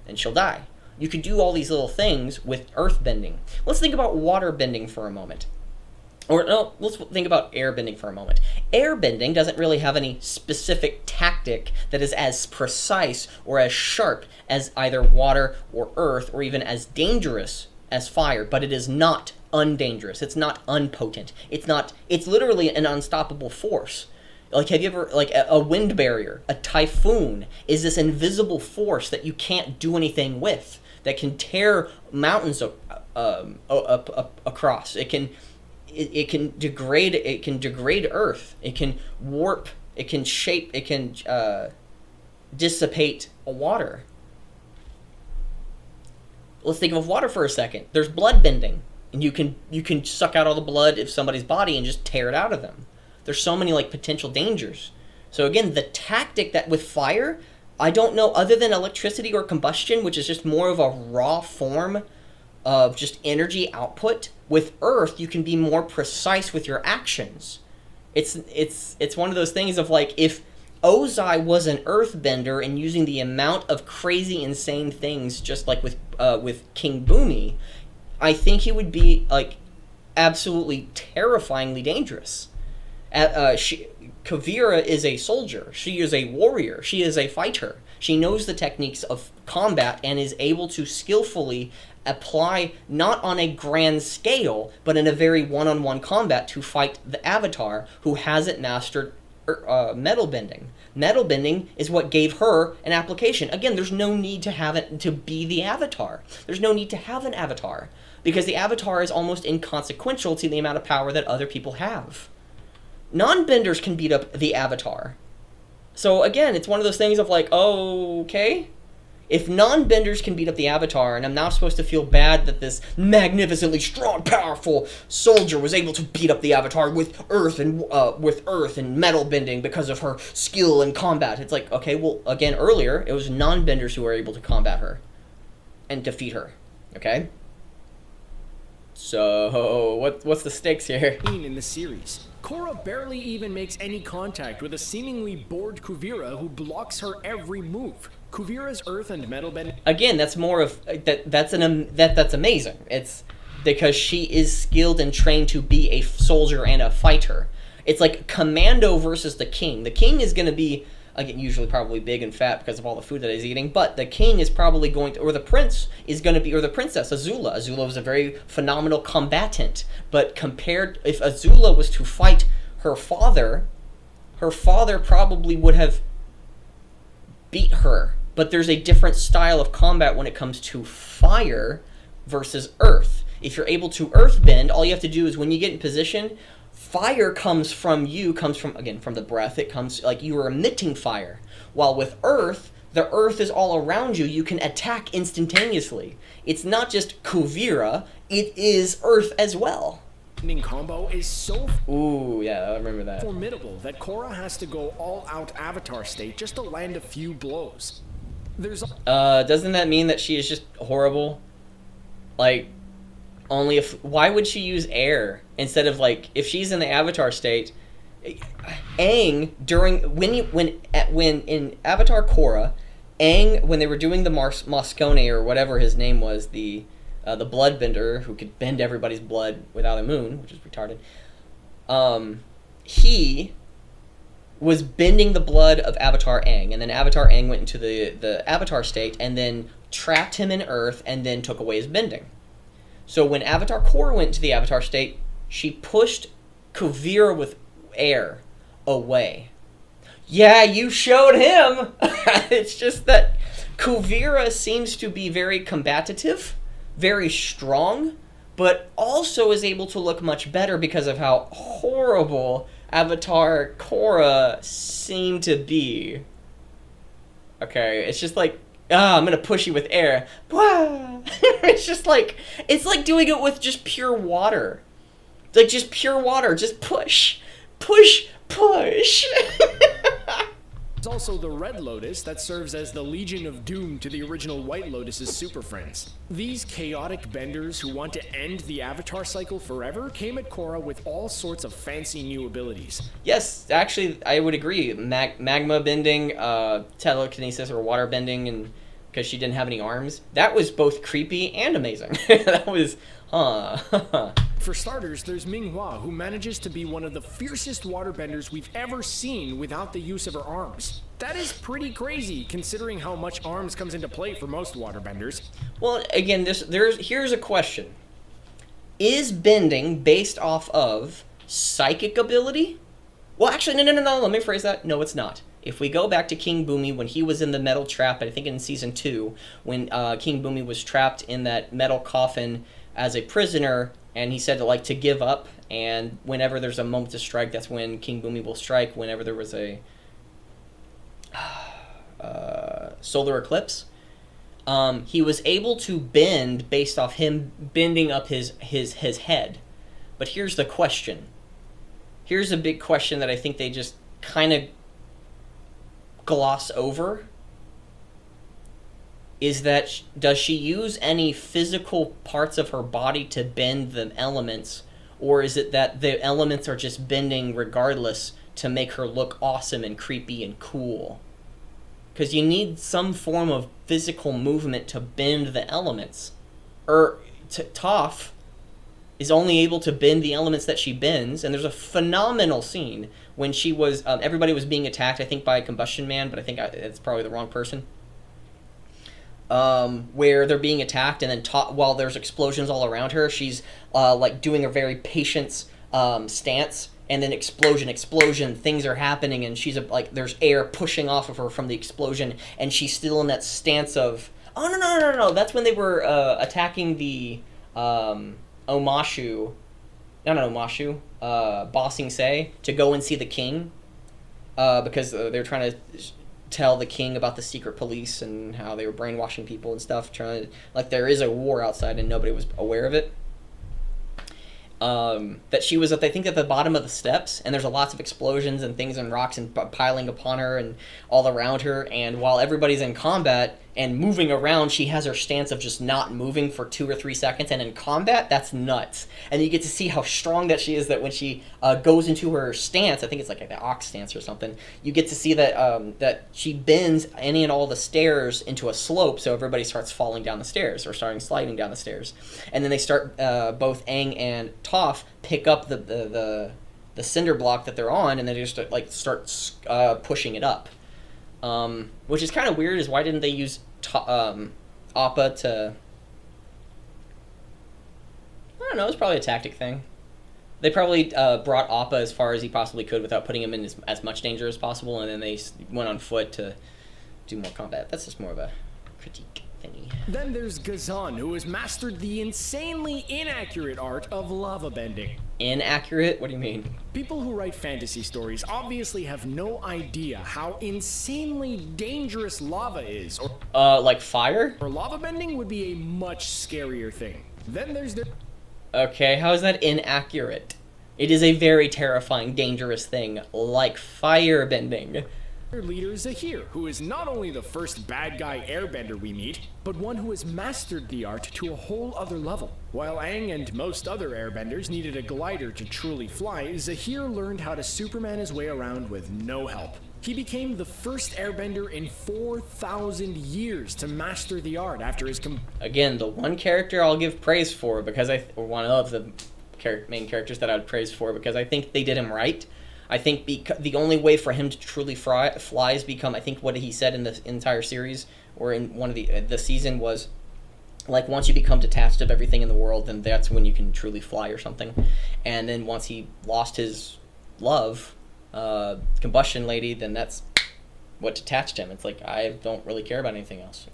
and she'll die. You can do all these little things with earthbending. Let's think about water bending for a moment. Or no, let's think about airbending for a moment. Airbending doesn't really have any specific tactic that is as precise or as sharp as either water or earth, or even as dangerous as fire, but it is not undangerous. It's not unpotent. It's literally an unstoppable force. Like, have you ever, like, a wind barrier, a typhoon is this invisible force that you can't do anything with, that can tear mountains across. It can degrade Earth. It can warp. It can shape. It can dissipate water. Let's think of water for a second. There's blood bending, and you can suck out all the blood of somebody's body and just tear it out of them. There's so many like potential dangers. So again, the tactic that with fire, I don't know, other than electricity or combustion, which is just more of a raw form of just energy output. With earth, you can be more precise with your actions. It's one of those things of like, if Ozai was an earthbender and using the amount of crazy, insane things, just like with King Boomy, I think he would be like absolutely terrifyingly dangerous. Kuvira is a soldier. She is a warrior. She is a fighter. She knows the techniques of combat and is able to skillfully apply, not on a grand scale, but in a very one-on-one combat to fight the Avatar who hasn't mastered metal bending. Metal bending is what gave her an application. Again, there's no need to have it to be the Avatar. There's no need to have an Avatar, because the Avatar is almost inconsequential to the amount of power that other people have. Non-benders can beat up the Avatar. So again, it's one of those things of like, oh, okay, if non-benders can beat up the Avatar, and I'm now supposed to feel bad that this magnificently strong, powerful soldier was able to beat up the Avatar with earth and metal bending because of her skill in combat. It's like, okay, well, again, earlier, it was non-benders who were able to combat her and defeat her, okay? So, what's the stakes here? In the series, Korra barely even makes any contact with a seemingly bored Kuvira who blocks her every move. Kuvira's earth and metal bending. Again, that's more of that's amazing. It's because she is skilled and trained to be a soldier and a fighter. It's like Commando versus the King. The King is going to be, again, usually probably big and fat because of all the food that he's eating, but the King is probably going to, or the Prince is going to be, or the Princess, Azula. Azula was a very phenomenal combatant, but compared, if Azula was to fight her father probably would have beat her. But there's a different style of combat when it comes to fire versus earth. If you're able to earthbend, all you have to do is when you get in position, fire comes from the breath. It comes like you are emitting fire. While with earth, the earth is all around you. You can attack instantaneously. It's not just Kuvira, it is earth as well. Combo is so ooh, yeah, I remember that. Formidable that Korra has to go all-out Avatar state just to land a few blows. Doesn't that mean that she is just horrible? Like, only if... Why would she use air instead of, like, if she's in the Avatar state... Aang, when in Avatar Korra, Aang, when they were doing the Moscone, or whatever his name was, the bloodbender, who could bend everybody's blood without a moon, which is retarded, he was bending the blood of Avatar Aang, and then Avatar Aang went into the Avatar state, and then trapped him in Earth, and then took away his bending. So when Avatar Korra went into the Avatar state, she pushed Kuvira with air away. Yeah, you showed him! It's just that Kuvira seems to be very combative, very strong, but also is able to look much better because of how horrible Avatar Korra seemed to be. Okay, it's just like, I'm gonna push you with air. It's just like, it's like doing it with just pure water. Like, just pure water, just push. Push, push. There's also the Red Lotus that serves as the Legion of Doom to the original White Lotus's super friends. These chaotic benders who want to end the Avatar cycle forever came at Korra with all sorts of fancy new abilities. Yes, actually, I would agree. Magma bending, telekinesis or water bending, and because she didn't have any arms. That was both creepy and amazing. That was, For starters, there's Minghua, who manages to be one of the fiercest waterbenders we've ever seen without the use of her arms. That is pretty crazy, considering how much arms comes into play for most waterbenders. Well, again, here's a question. Is bending based off of psychic ability? Well, actually, no, let me phrase that. No, it's not. If we go back to King Boomy when he was in the metal trap, I think in Season 2, when King Boomy was trapped in that metal coffin as a prisoner, and he said to give up, and whenever there's a moment to strike, that's when King Boomy will strike, whenever there was a solar eclipse. He was able to bend based off him bending up his head. But here's the question. Here's a big question that I think they just kind of gloss over. Is that, does she use any physical parts of her body to bend the elements, or is it that the elements are just bending regardless to make her look awesome and creepy and cool? Because you need some form of physical movement to bend the elements. Toph is only able to bend the elements that she bends, and there's a phenomenal scene when she was, everybody was being attacked, I think by a Combustion Man, but I think it's probably the wrong person. Where they're being attacked, and then while there's explosions all around her, she's doing a very patient stance, and then explosion, things are happening, and she's there's air pushing off of her from the explosion, and she's still in that stance of, no, that's when they were attacking the Omashu, Bossing Se, to go and see the king, because they're trying to tell the king about the secret police and how they were brainwashing people and stuff, trying to, there is a war outside and nobody was aware of it. That she was, I think, at the bottom of the steps, and there's lots of explosions and things and rocks and piling upon her and all around her, and while everybody's in combat and moving around, she has her stance of just not moving for 2 or 3 seconds, and in combat, that's nuts. And you get to see how strong that she is, that when she goes into her stance, I think it's like the ox stance or something, you get to see that that she bends any and all the stairs into a slope, so everybody starts falling down the stairs, or starting sliding down the stairs. And then they start, both Aang and Toph pick up the cinder block that they're on, and then they just start pushing it up. Which is kind of weird, is why didn't they use Appa to... I don't know, it's probably a tactic thing. They probably brought Appa as far as he possibly could without putting him in as much danger as possible, and then they went on foot to do more combat. That's just more of a critique thingy. Then there's Ghazan, who has mastered the insanely inaccurate art of lava bending. Inaccurate? What do you mean? People who write fantasy stories obviously have no idea how insanely dangerous lava is, or like fire? Or lava bending would be a much scarier thing. Then there's the... Okay, how is that inaccurate? It is a very terrifying, dangerous thing, like fire bending. Leader Zahir, who is not only the first bad guy airbender we meet, but one who has mastered the art to a whole other level. While Aang and most other airbenders needed a glider to truly fly, Zahir learned how to Superman his way around with no help. He became the first airbender in 4,000 years to master the art after his Again, the one character I'll give praise for, because one of the main characters that I would praise for, because I think they did him right, I think the only way for him to truly fly is become, I think what he said in the entire series, or in one of the season, was, like, once you become detached of everything in the world, then that's when you can truly fly or something. And then once he lost his love, combustion lady, then that's what detached him. It's like, I don't really care about anything else.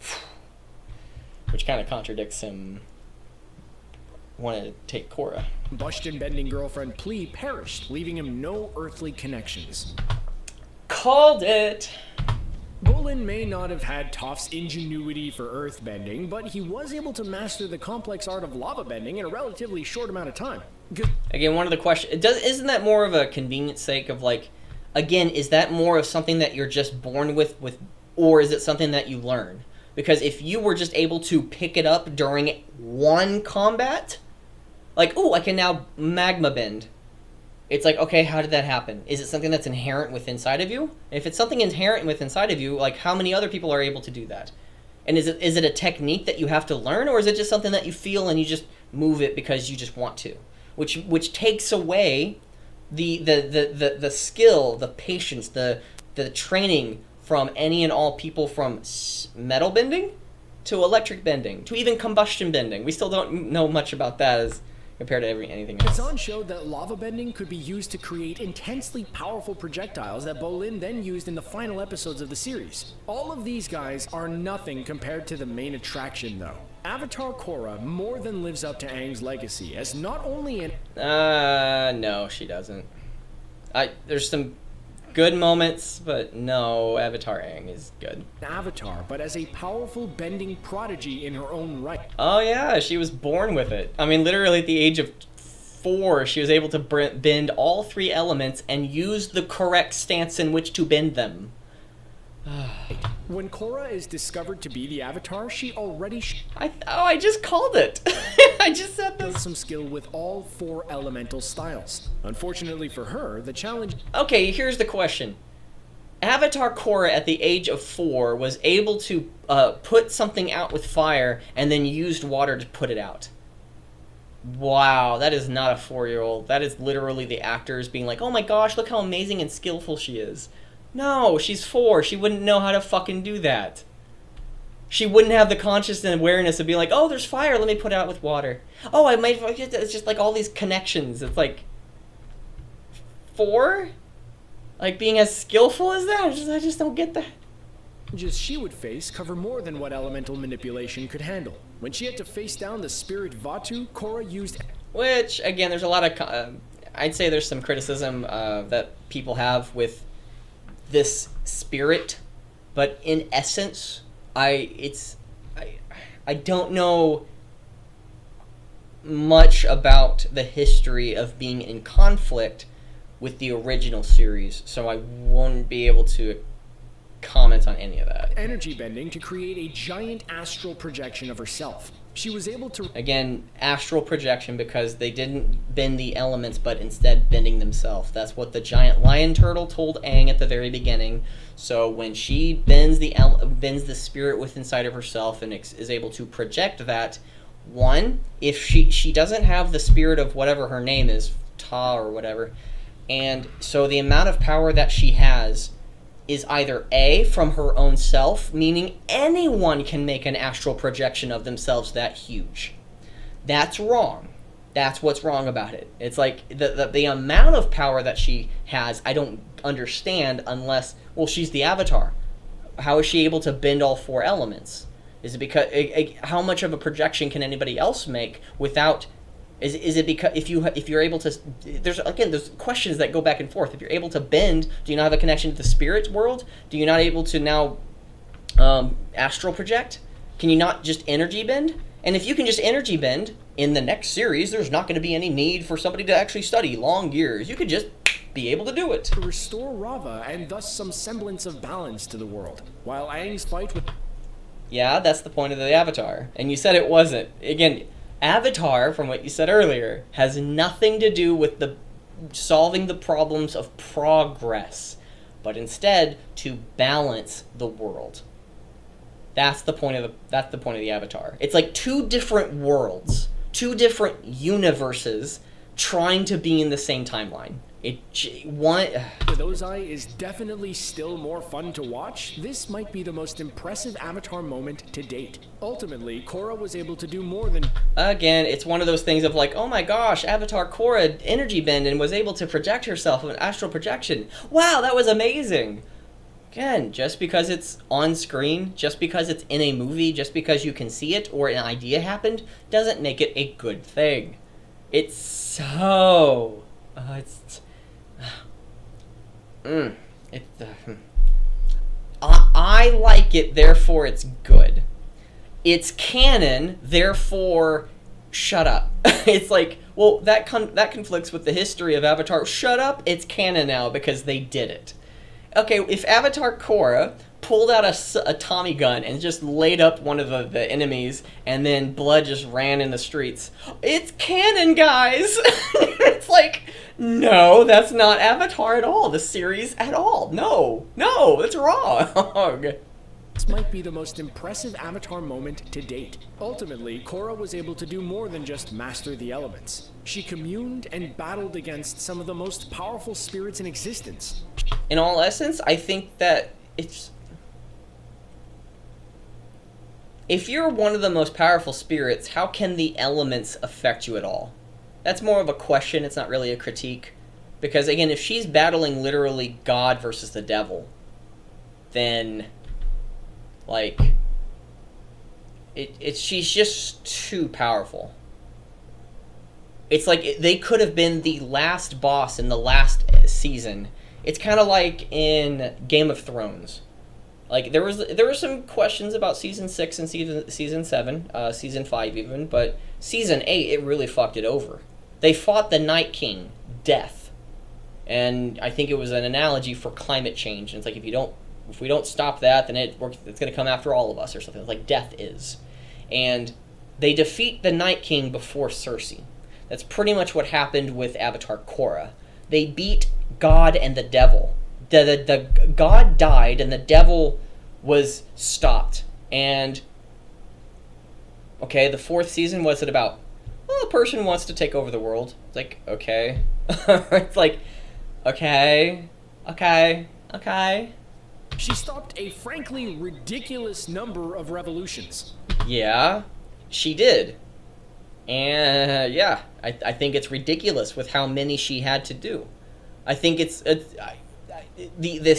Which kind of contradicts him wanting to take Korra. Combustion Bending girlfriend Plea perished, leaving him no earthly connections. Called it! Bolin may not have had Toph's ingenuity for earth bending, but he was able to master the complex art of lava bending in a relatively short amount of time. Again, one of the questions, isn't that more of a convenience sake of, like, again, is that more of something that you're just born with, or is it something that you learn? Because if you were just able to pick it up during one combat, like, ooh, I can now magma bend. It's like, okay, how did that happen? Is it something that's inherent within inside of you? If it's something inherent within inside of you, like, how many other people are able to do that? And is it a technique that you have to learn, or is it just something that you feel and you just move it because you just want to? Which takes away the skill, the patience, the training from any and all people, from metal bending to electric bending to even combustion bending. We still don't know much about that as compared to anything else. Kazan showed that lava bending could be used to create intensely powerful projectiles that Bolin then used in the final episodes of the series. All of these guys are nothing compared to the main attraction, though. Avatar Korra more than lives up to Aang's legacy as not only an... No, she doesn't. There's some good moments, but no, Avatar Aang is good. Avatar, but as a powerful bending prodigy in her own right. Oh yeah, she was born with it. I mean, literally at the age of 4, she was able to bend all 3 elements and use the correct stance in which to bend them. When Korra is discovered to be the Avatar, she already I just called it. I just said this. Some skill with all 4 elemental styles. Unfortunately for her, the challenge... Okay, here's the question. Avatar Korra at the age of 4 was able to put something out with fire and then used water to put it out. Wow, that is not a 4-year-old. That is literally the actors being like, oh my gosh, look how amazing and skillful she is. No, she's 4. She wouldn't know how to fucking do that. She wouldn't have the conscious and awareness of being like, oh, there's fire, let me put it out with water. Oh, I might... It's just like all these connections. It's like... 4? Like, being as skillful as that? I just don't get that. Challenges she would face cover more than what elemental manipulation could handle. When she had to face down the spirit Vatu, Korra used... Which, again, there's a lot of... I'd say there's some criticism that people have with this spirit, but in essence, I don't know much about the history of being in conflict with the original series, so I won't be able to comment on any of that. Energy bending to create a giant astral projection of herself. She was able to... Again, astral projection, because they didn't bend the elements, but instead bending themselves. That's what the giant lion turtle told Aang at the very beginning. So when she bends the spirit within inside of herself and is able to project that, one, if she doesn't have the spirit of whatever her name is, Ta or whatever, and so the amount of power that she has is either A, from her own self, meaning anyone can make an astral projection of themselves that huge. That's wrong. That's what's wrong about it. It's like the amount of power that she has, I don't understand unless, well, she's the Avatar. How is she able to bend all 4 elements? Is it because, how much of a projection can anybody else make without... Is it because if you're able to, there's questions that go back and forth. If you're able to bend, do you not have a connection to the spirit world? Do you not able to now astral project? Can you not just energy bend? And if you can just energy bend, in the next series, there's not going to be any need for somebody to actually study long years. You could just be able to do it. To restore Rava and thus some semblance of balance to the world, while Aang's fight with... Yeah, that's the point of the Avatar. And you said it wasn't. Again, Avatar, from what you said earlier, has nothing to do with the solving the problems of progress, but instead to balance the world. That's the point of the Avatar. It's like 2 different worlds, 2 different universes trying to be in the same timeline. With Ozai is definitely still more fun to watch. This might be the most impressive Avatar moment to date. Ultimately, Korra was able to do more than... Again, it's one of those things of like, oh my gosh, Avatar Korra energy bend and was able to project herself with an astral projection. Wow, that was amazing. Again, just because it's on screen, just because it's in a movie, just because you can see it or an idea happened, doesn't make it a good thing. It's so... I like it, therefore it's good. It's canon, therefore shut up. It's like, well, that conflicts with the history of Avatar. Shut up, it's canon now because they did it. Okay, if Avatar Korra pulled out a Tommy gun and just laid up one of the enemies and then blood just ran in the streets, it's canon, guys! It's like, no, that's not Avatar at all, the series at all. No, that's wrong. This might be the most impressive Avatar moment to date. Ultimately, Korra was able to do more than just master the elements. She communed and battled against some of the most powerful spirits in existence. In all essence, I think that it's... If you're one of the most powerful spirits, how can the elements affect you at all? That's more of a question, it's not really a critique. Because, again, if she's battling literally God versus the devil, then... like... she's just too powerful. It's like they could have been the last boss in the last season. It's kind of like in Game of Thrones. Like there were some questions about season 6 and season 7, season 5 even, but season 8 it really fucked it over. They fought the Night King, Death, and I think it was an analogy for climate change. And it's like if we don't stop that, then it's going to come after all of us or something. It's like Death is, and they defeat the Night King before Cersei. That's pretty much what happened with Avatar Korra. They beat God and the devil. The God died and the devil was stopped. And, okay, the 4th season, what's it about? Well, a person wants to take over the world. It's like, okay. It's like, okay. She stopped a frankly ridiculous number of revolutions. Yeah, she did. And yeah, I think it's ridiculous with how many she had to do. I think the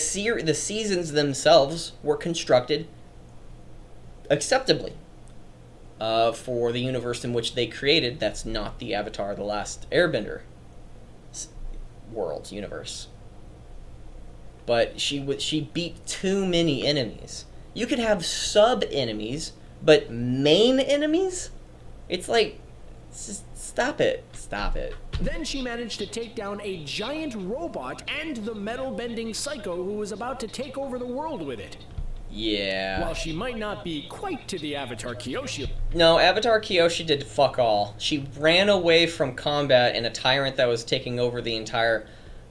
seasons themselves were constructed acceptably for the universe in which they created. That's not the Avatar: The Last Airbender world universe. But she beat too many enemies. You could have sub enemies, but main enemies? It's like, stop it. Then she managed to take down a giant robot and the metal-bending psycho who was about to take over the world with it. Yeah. While she might not be quite to the Avatar Kyoshi... No, Avatar Kyoshi did fuck all. She ran away from combat and a tyrant that was taking over the entire,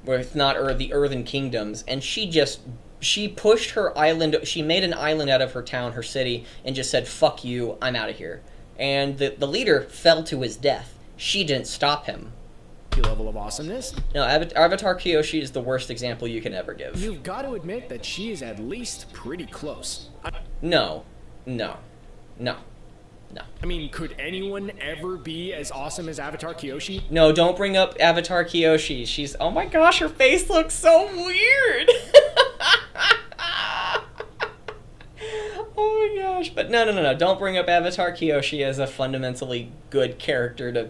if not the Earthen Kingdoms, and she pushed her island, she made an island out of her town, her city, and just said, fuck you, I'm out of here. And the leader fell to his death. She didn't stop him. Level of awesomeness? No, Avatar Kyoshi is the worst example you can ever give. You've got to admit that she is at least pretty close. No. I mean, could anyone ever be as awesome as Avatar Kyoshi? No, don't bring up Avatar Kyoshi. She's, oh my gosh, her face looks so weird. Oh my gosh. But no. Don't bring up Avatar Kyoshi as a fundamentally good character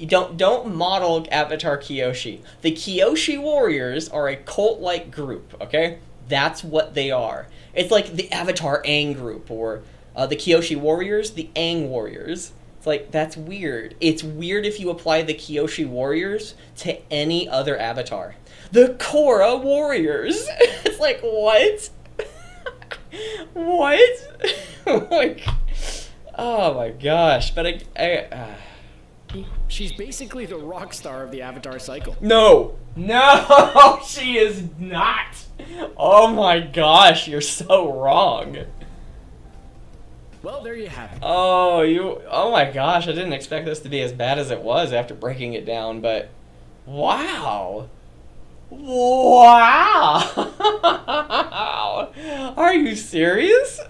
don't model Avatar Kyoshi. The Kyoshi Warriors are a cult-like group, okay? That's what they are. It's like the Avatar Aang group, or the Kyoshi Warriors, the Aang Warriors. It's like, that's weird. It's weird if you apply the Kyoshi Warriors to any other Avatar. The Korra Warriors! It's like, what? What? Like, oh my gosh. But she's basically the rock star of the Avatar cycle. No, she is not. Oh my gosh, you're so wrong. Well, there you have it. Oh my gosh, I didn't expect this to be as bad as it was after breaking it down, but wow. Wow! Are you serious?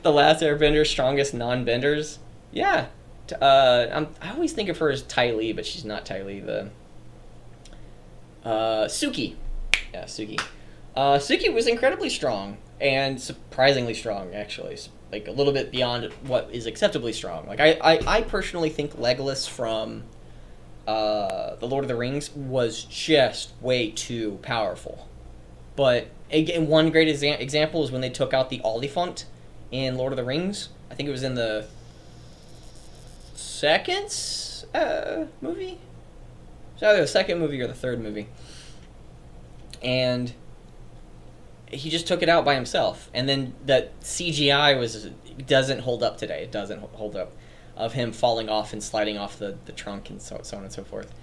The last Airbender, strongest non-benders? Yeah. I always think of her as Ty Lee, but she's not Ty Lee. Suki. Yeah, Suki. Suki was incredibly strong, and surprisingly strong, actually. Like, a little bit beyond what is acceptably strong. Like, I personally think Legolas from The Lord of the Rings was just way too powerful. But, again, one great example is when they took out the Oliphant in Lord of the Rings. I think it was in the second movie? It's either the second movie or the third movie. And he just took it out by himself. And then that CGI doesn't hold up today. It doesn't hold up. Of him falling off and sliding off the trunk and so on and so forth.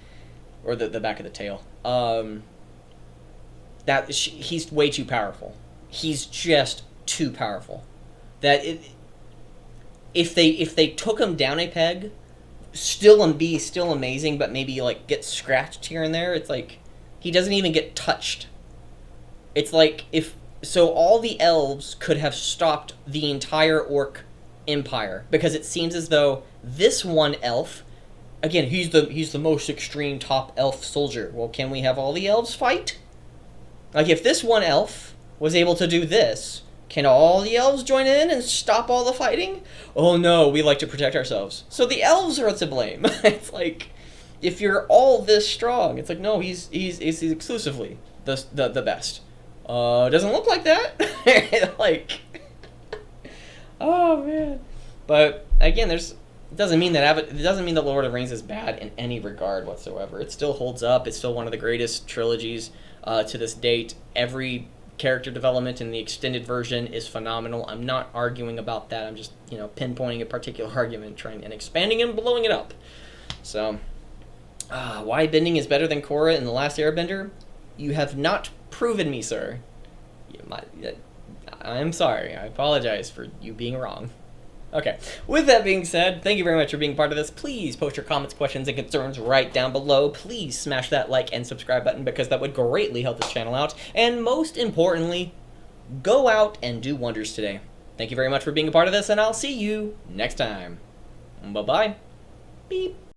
Or the back of the tail. He's way too powerful. He's just too powerful. If they took him down a peg, still amazing, but maybe like get scratched here and there. It's like he doesn't even get touched. It's like so all the elves could have stopped the entire orc empire, because it seems as though this one elf, again, he's the most extreme top elf soldier. Well, can we have all the elves fight? Like, if this one elf was able to do this, can all the elves join in and stop all the fighting? Oh no, we like to protect ourselves. So the elves are to blame. It's like, if you're all this strong, it's like, no, he's exclusively the best. Doesn't look like that. Like, oh man. But again, it doesn't mean that Lord of the Rings is bad in any regard whatsoever. It still holds up. It's still one of the greatest trilogies to this date. Every character development in the extended version is phenomenal. I'm not arguing about that. I'm just, pinpointing a particular argument, trying and expanding and blowing it up. So, why bending is better than Korra in The Last Airbender? You have not proven me, sir. I'm sorry. I apologize for you being wrong. Okay, with that being said, thank you very much for being part of this. Please post your comments, questions, and concerns right down below. Please smash that like and subscribe button, because that would greatly help this channel out. And most importantly, go out and do wonders today. Thank you very much for being a part of this, and I'll see you next time. Bye-bye. Beep.